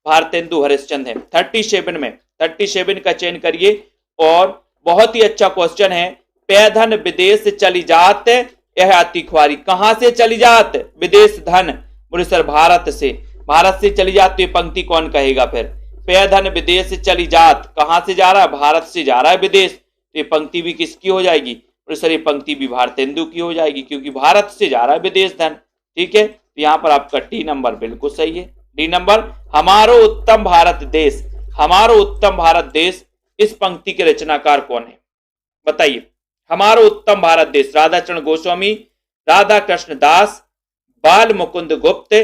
भारतेंदु हरिश्चंद्र हैं। 37 में 37 का चयन करिए। और बहुत ही अच्छा क्वेश्चन है, पैधन विदेश चली जात, यह अति ख्वारी, कहां से चली जात, विदेश धन, बोले सर भारत से, भारत से चली जात, तो ये पंक्ति कौन कहेगा फिर। पैधन विदेश चली जात, कहां से जा रहा है, भारत से जा रहा है विदेश, तो ये पंक्ति भी किसकी हो जाएगी, बोले सर ये पंक्ति भी भारतेंदु की हो जाएगी, क्योंकि भारत से जा रहा है विदेश धन। ठीक है, तो यहां पर आपका डी नंबर बिल्कुल सही है। डी नंबर, हमारो उत्तम भारत देश, हमारो उत्तम भारत देश, इस पंक्ति के रचनाकार कौन है बताइए। हमारो उत्तम भारत देश, राधा चरण गोस्वामी, राधा कृष्ण दास, बाल मुकुंद गुप्त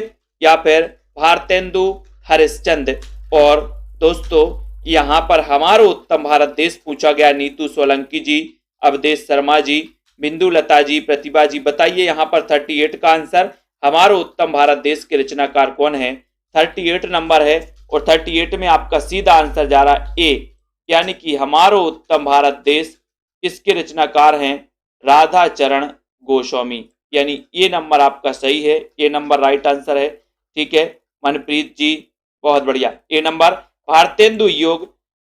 या फिर भारतेंदु हरिश्चंद्र। और दोस्तों यहां पर हमारो उत्तम भारत देश पूछा गया, नीतू सोलंकी जी, अवधेश शर्मा जी, बिंदु लता जी, प्रतिभा जी, बताइए यहां पर 38 का आंसर, हमारो उत्तम भारत देश के रचनाकार कौन है। 38 नंबर है और 38 में आपका सीधा आंसर जा रहा ए, यानी कि हमारो उत्तम भारत देश, इसके रचनाकार हैं राधा चरण गोस्वामी, यानी ये नंबर आपका सही है, ये नंबर राइट आंसर है। ठीक है, मनप्रीत जी बहुत बढ़िया। ये नंबर, भारतेंदु युग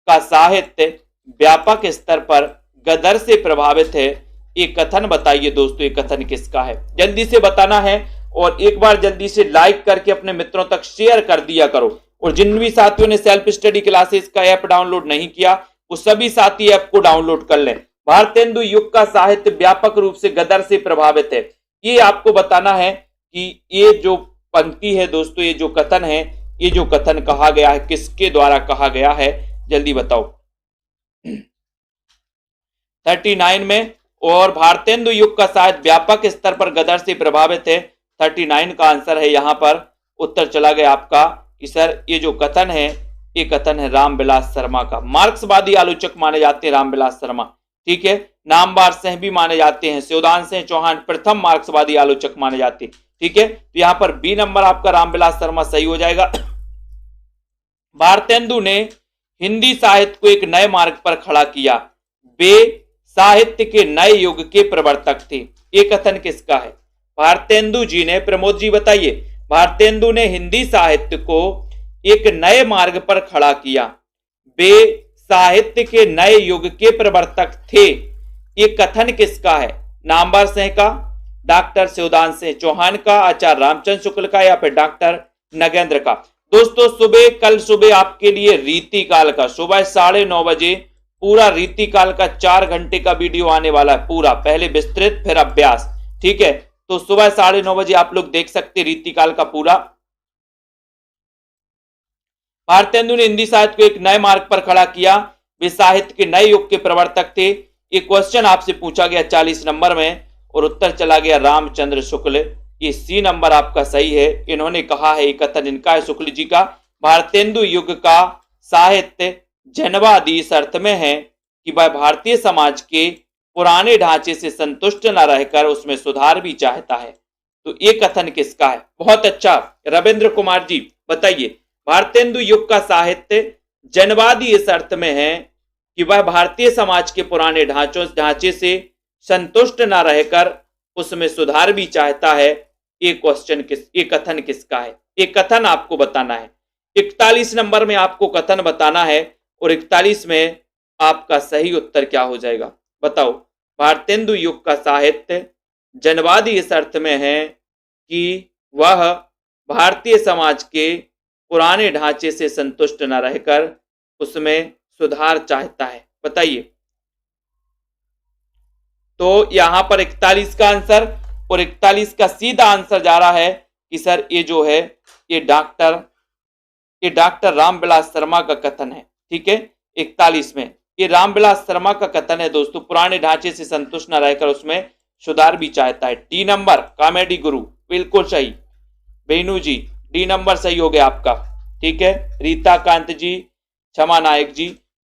का साहित्य व्यापक स्तर पर गदर से प्रभावित है, ये कथन बताइए दोस्तों, ये कथन किसका है, जल्दी से बताना है। और एक बार जल्दी से लाइक करके अपने मित्रों तक शेयर कर दिया करो। और जिन भी साथियों ने सेल्फ स्टडी क्लासेस का ऐप डाउनलोड नहीं किया वो सभी साथी ऐप को डाउनलोड कर लें। भारतेंदु युग का साहित्य व्यापक रूप से गदर से प्रभावित है। ये आपको बताना है कि ये जो पंक्ति है दोस्तों, ये जो कथन है, ये जो कथन कहा गया है किसके द्वारा कहा गया है, जल्दी बताओ। 39 में। और भारतेंदु युग का साहित्य व्यापक स्तर पर गदर से प्रभावित है। 39 का आंसर है यहां पर। उत्तर चला गया आपका कि सर ये जो कथन है ये कथन है रामविलास शर्मा का। मार्क्सवादी आलोचक माने जाते हैं रामविलास शर्मा, ठीक है। नामवर सिंह भी माने जाते हैं। शिवदान सिंह चौहान प्रथम मार्क्सवादी आलोचक माने जाते हैं, ठीक है। तो यहां पर बी नंबर आपका रामविलास शर्मा सही हो जाएगा। भारतेंदु ने हिंदी साहित्य को एक नए मार्ग पर खड़ा किया। वे साहित्य के नए युग के प्रवर्तक थे। ये कथन किसका है? भारतेंदु जी ने। प्रमोद जी बताइए। भारतेंदु ने हिंदी साहित्य को एक नए मार्ग पर खड़ा किया। वे साहित्य के नए युग के प्रवर्तक थे। ये कथन किसका है? नामवर सिंह का, डॉक्टर शिवदान सिंह चौहान का, आचार्य रामचंद्र शुक्ल का, या फिर डॉक्टर नगेंद्र का? दोस्तों कल सुबह आपके लिए रीतिकाल का सुबह 9:30 बजे पूरा रीतिकाल का 4 घंटे का वीडियो आने वाला है पूरा। पहले विस्तृत फिर अभ्यास, ठीक है। तो सुबह 9:30 बजे आप लोग देख सकते रीतिकाल का पूरा। भारतेंदु ने हिंदी साहित्य को एक नए मार्ग पर खड़ा किया। वे साहित्य के नए युग के प्रवर्तक थे। ये क्वेश्चन आपसे पूछा गया 40 नंबर में और उत्तर चला गया रामचंद्र शुक्ल। ये सी नंबर आपका सही है। इन्होंने कहा है, ये कथन इनका है शुक्ल जी का। भारतेंदु युग का साहित्य जनवादी इस अर्थ में है कि वह भारतीय समाज के पुराने ढांचे से संतुष्ट न रहकर उसमें सुधार भी चाहता है। तो ये कथन किसका है? बहुत अच्छा रविंद्र कुमार जी बताइए। भारतेंदु युग का साहित्य जनवादी इस अर्थ में है कि वह भारतीय समाज के पुराने ढांचे से संतुष्ट न रहकर उसमें सुधार भी चाहता है। ये कथन किसका है? ये कथन आपको बताना है। 41 नंबर में आपको कथन बताना है और 41 में आपका सही उत्तर क्या हो जाएगा बताओ। भारतेंदु युग का साहित्य जनवादी इस अर्थ में है कि वह भारतीय समाज के पुराने ढांचे से संतुष्ट न रहकर उसमें सुधार चाहता है। बताइए। तो यहां पर 41 का आंसर और 41 का सीधा आंसर जा रहा है कि सर ये जो है ये डॉक्टर रामविलास शर्मा का कथन है, ठीक है। 41 में ये रामविलास शर्मा का कथन है दोस्तों। पुराने ढांचे से संतुष्ट न रहकर उसमें सुधार भी चाहता है। डी नंबर कॉमेडी गुरु बिल्कुल सही। बेनू जी डी नंबर सही हो गया आपका, ठीक है। रीता कांत जी, क्षमा नायक जी,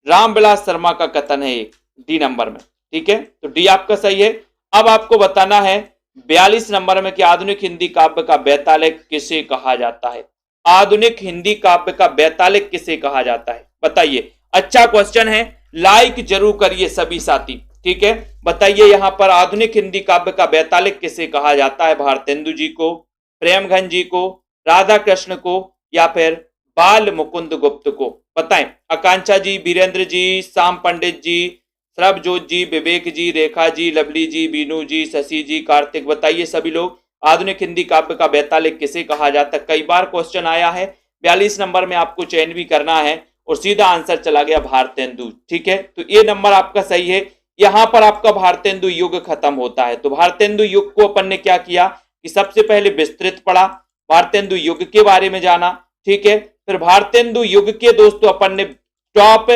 रामविलास शर्मा का कथन है एक डी नंबर में, ठीक है। तो डी आपका सही है। अब आपको बताना है 42 नंबर में कि आधुनिक हिंदी काव्य का बेतालिक किसे कहा जाता है? आधुनिक हिंदी काव्य का बेतालिक किसे कहा जाता है? बताइए। अच्छा क्वेश्चन है, लाइक जरूर करिए सभी साथी, ठीक है। बताइए यहां पर आधुनिक हिंदी काव्य का बेतालिक किसे कहा जाता है? भारतेंदु जी को, प्रेमघन जी को, राधा कृष्ण को, या फिर बाल मुकुंद गुप्त को? बताएं। आकांक्षा जी, वीरेंद्र जी, श्याम पंडित जी, सरबजोत जी, विवेक जी, रेखा जी, लवली जी, बीनू जी, शशि जी, कार्तिक, बताइए सभी लोग। आधुनिक हिंदी काव्य का बेतालिक किसे कहा जाता है? कई बार क्वेश्चन आया है। 42 नंबर में आपको चयन भी करना है और सीधा आंसर चला गया भारतेंदु, ठीक है। तो ये नंबर आपका सही है। यहां पर आपका भारतेंदु युग खत्म होता है। तो भारतेंदु युग को अपन ने क्या किया कि सबसे पहले विस्तृत पढ़ा, भारतेंदु युग के बारे में जाना, ठीक है। फिर भारतेंदु युग के दोस्तों अपन ने टॉप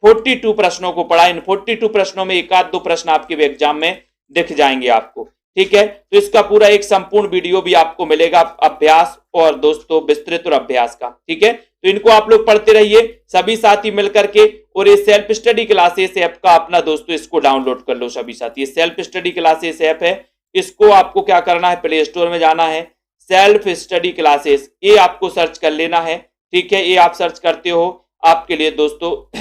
42 प्रश्नों को पढ़ा। इन 42 प्रश्नों में एक आध दो प्रश्न आपके एग्जाम में दिख जाएंगे आपको, ठीक है। तो इसका पूरा एक संपूर्ण वीडियो भी आपको मिलेगा, अभ्यास और दोस्तों विस्तृत और अभ्यास का, ठीक है। तो इनको आप लोग पढ़ते रहिए सभी साथी मिलकर के। और ये सेल्फ स्टडी क्लासेस ऐप का अपना दोस्तों इसको डाउनलोड कर लो सभी साथी। ये सेल्फ स्टडी क्लासेस ऐप है, इसको आपको क्या करना है, प्ले स्टोर में जाना है, सेल्फ स्टडी क्लासेस ये आपको सर्च कर लेना है, ठीक है। ये आप सर्च करते हो आपके लिए दोस्तों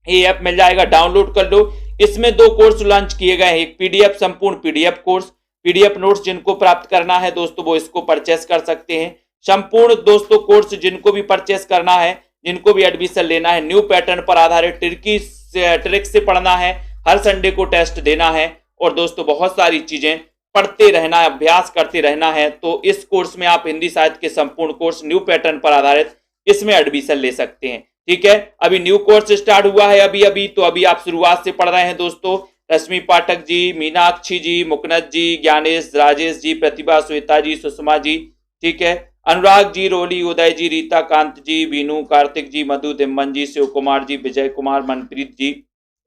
ये ऐप मिल जाएगा, डाउनलोड कर लो। इसमें 2 कोर्स लॉन्च किए गए हैं। एक पीडीएफ संपूर्ण पीडीएफ कोर्स, पीडीएफ नोट्स जिनको प्राप्त करना है दोस्तों वो इसको परचेस कर सकते हैं। संपूर्ण दोस्तों कोर्स जिनको भी परचेस करना है, जिनको भी एडमिशन लेना है, न्यू पैटर्न पर आधारित ट्रिक से पढ़ना है, हर संडे को टेस्ट देना है और दोस्तों बहुत सारी चीजें पढ़ते रहना है, अभ्यास करते रहना है। तो इस कोर्स में आप हिंदी साहित्य के संपूर्ण कोर्स न्यू पैटर्न पर आधारित इसमें एडमिशन ले सकते हैं। ठीक है, अभी न्यू कोर्स स्टार्ट हुआ है अभी तो अभी आप शुरुआत से पढ़ रहे हैं दोस्तों। रश्मि पाठक जी, मीनाक्षी जी, मुकनद जी, ज्ञानेश, राजेश जी, प्रतिभा, श्वेता जी, सुषमा जी, ठीक है, अनुराग जी, रोली, उदय जी, रीता कांत जी, वीनू, कार्तिक जी, मधु, दिम्मन जी, शिव कुमार जी, विजय कुमार, मनप्रीत जी,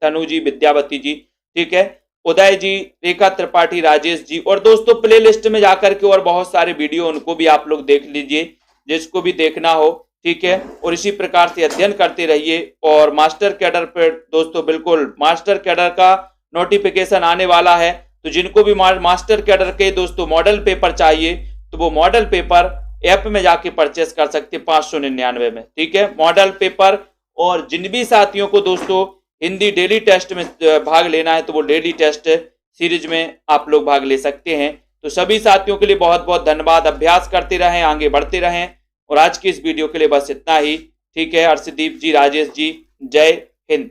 तनु जी, विद्यावती जी, ठीक है, उदय जी, रेखा त्रिपाठी, राजेश जी। और दोस्तों प्ले लिस्ट में जाकर के और बहुत सारे वीडियो उनको भी आप लोग देख लीजिए जिसको भी देखना हो। ठीक है, और इसी प्रकार से अध्ययन करते रहिए। और मास्टर कैडर पे दोस्तों बिल्कुल मास्टर कैडर का नोटिफिकेशन आने वाला है, तो जिनको भी मास्टर कैडर के दोस्तों मॉडल पेपर चाहिए तो वो मॉडल पेपर ऐप में जाके परचेस कर सकते 599 में। ठीक है, मॉडल पेपर। और जिन भी साथियों को दोस्तों हिंदी डेली टेस्ट में भाग लेना है तो वो डेली टेस्ट सीरीज में आप लोग भाग ले सकते हैं। तो सभी साथियों के लिए बहुत बहुत धन्यवाद। अभ्यास करते रहें, आगे बढ़ते रहें। और आज की इस वीडियो के लिए बस इतना ही। ठीक है, अर्शदीप जी, राजेश जी, जय हिंद।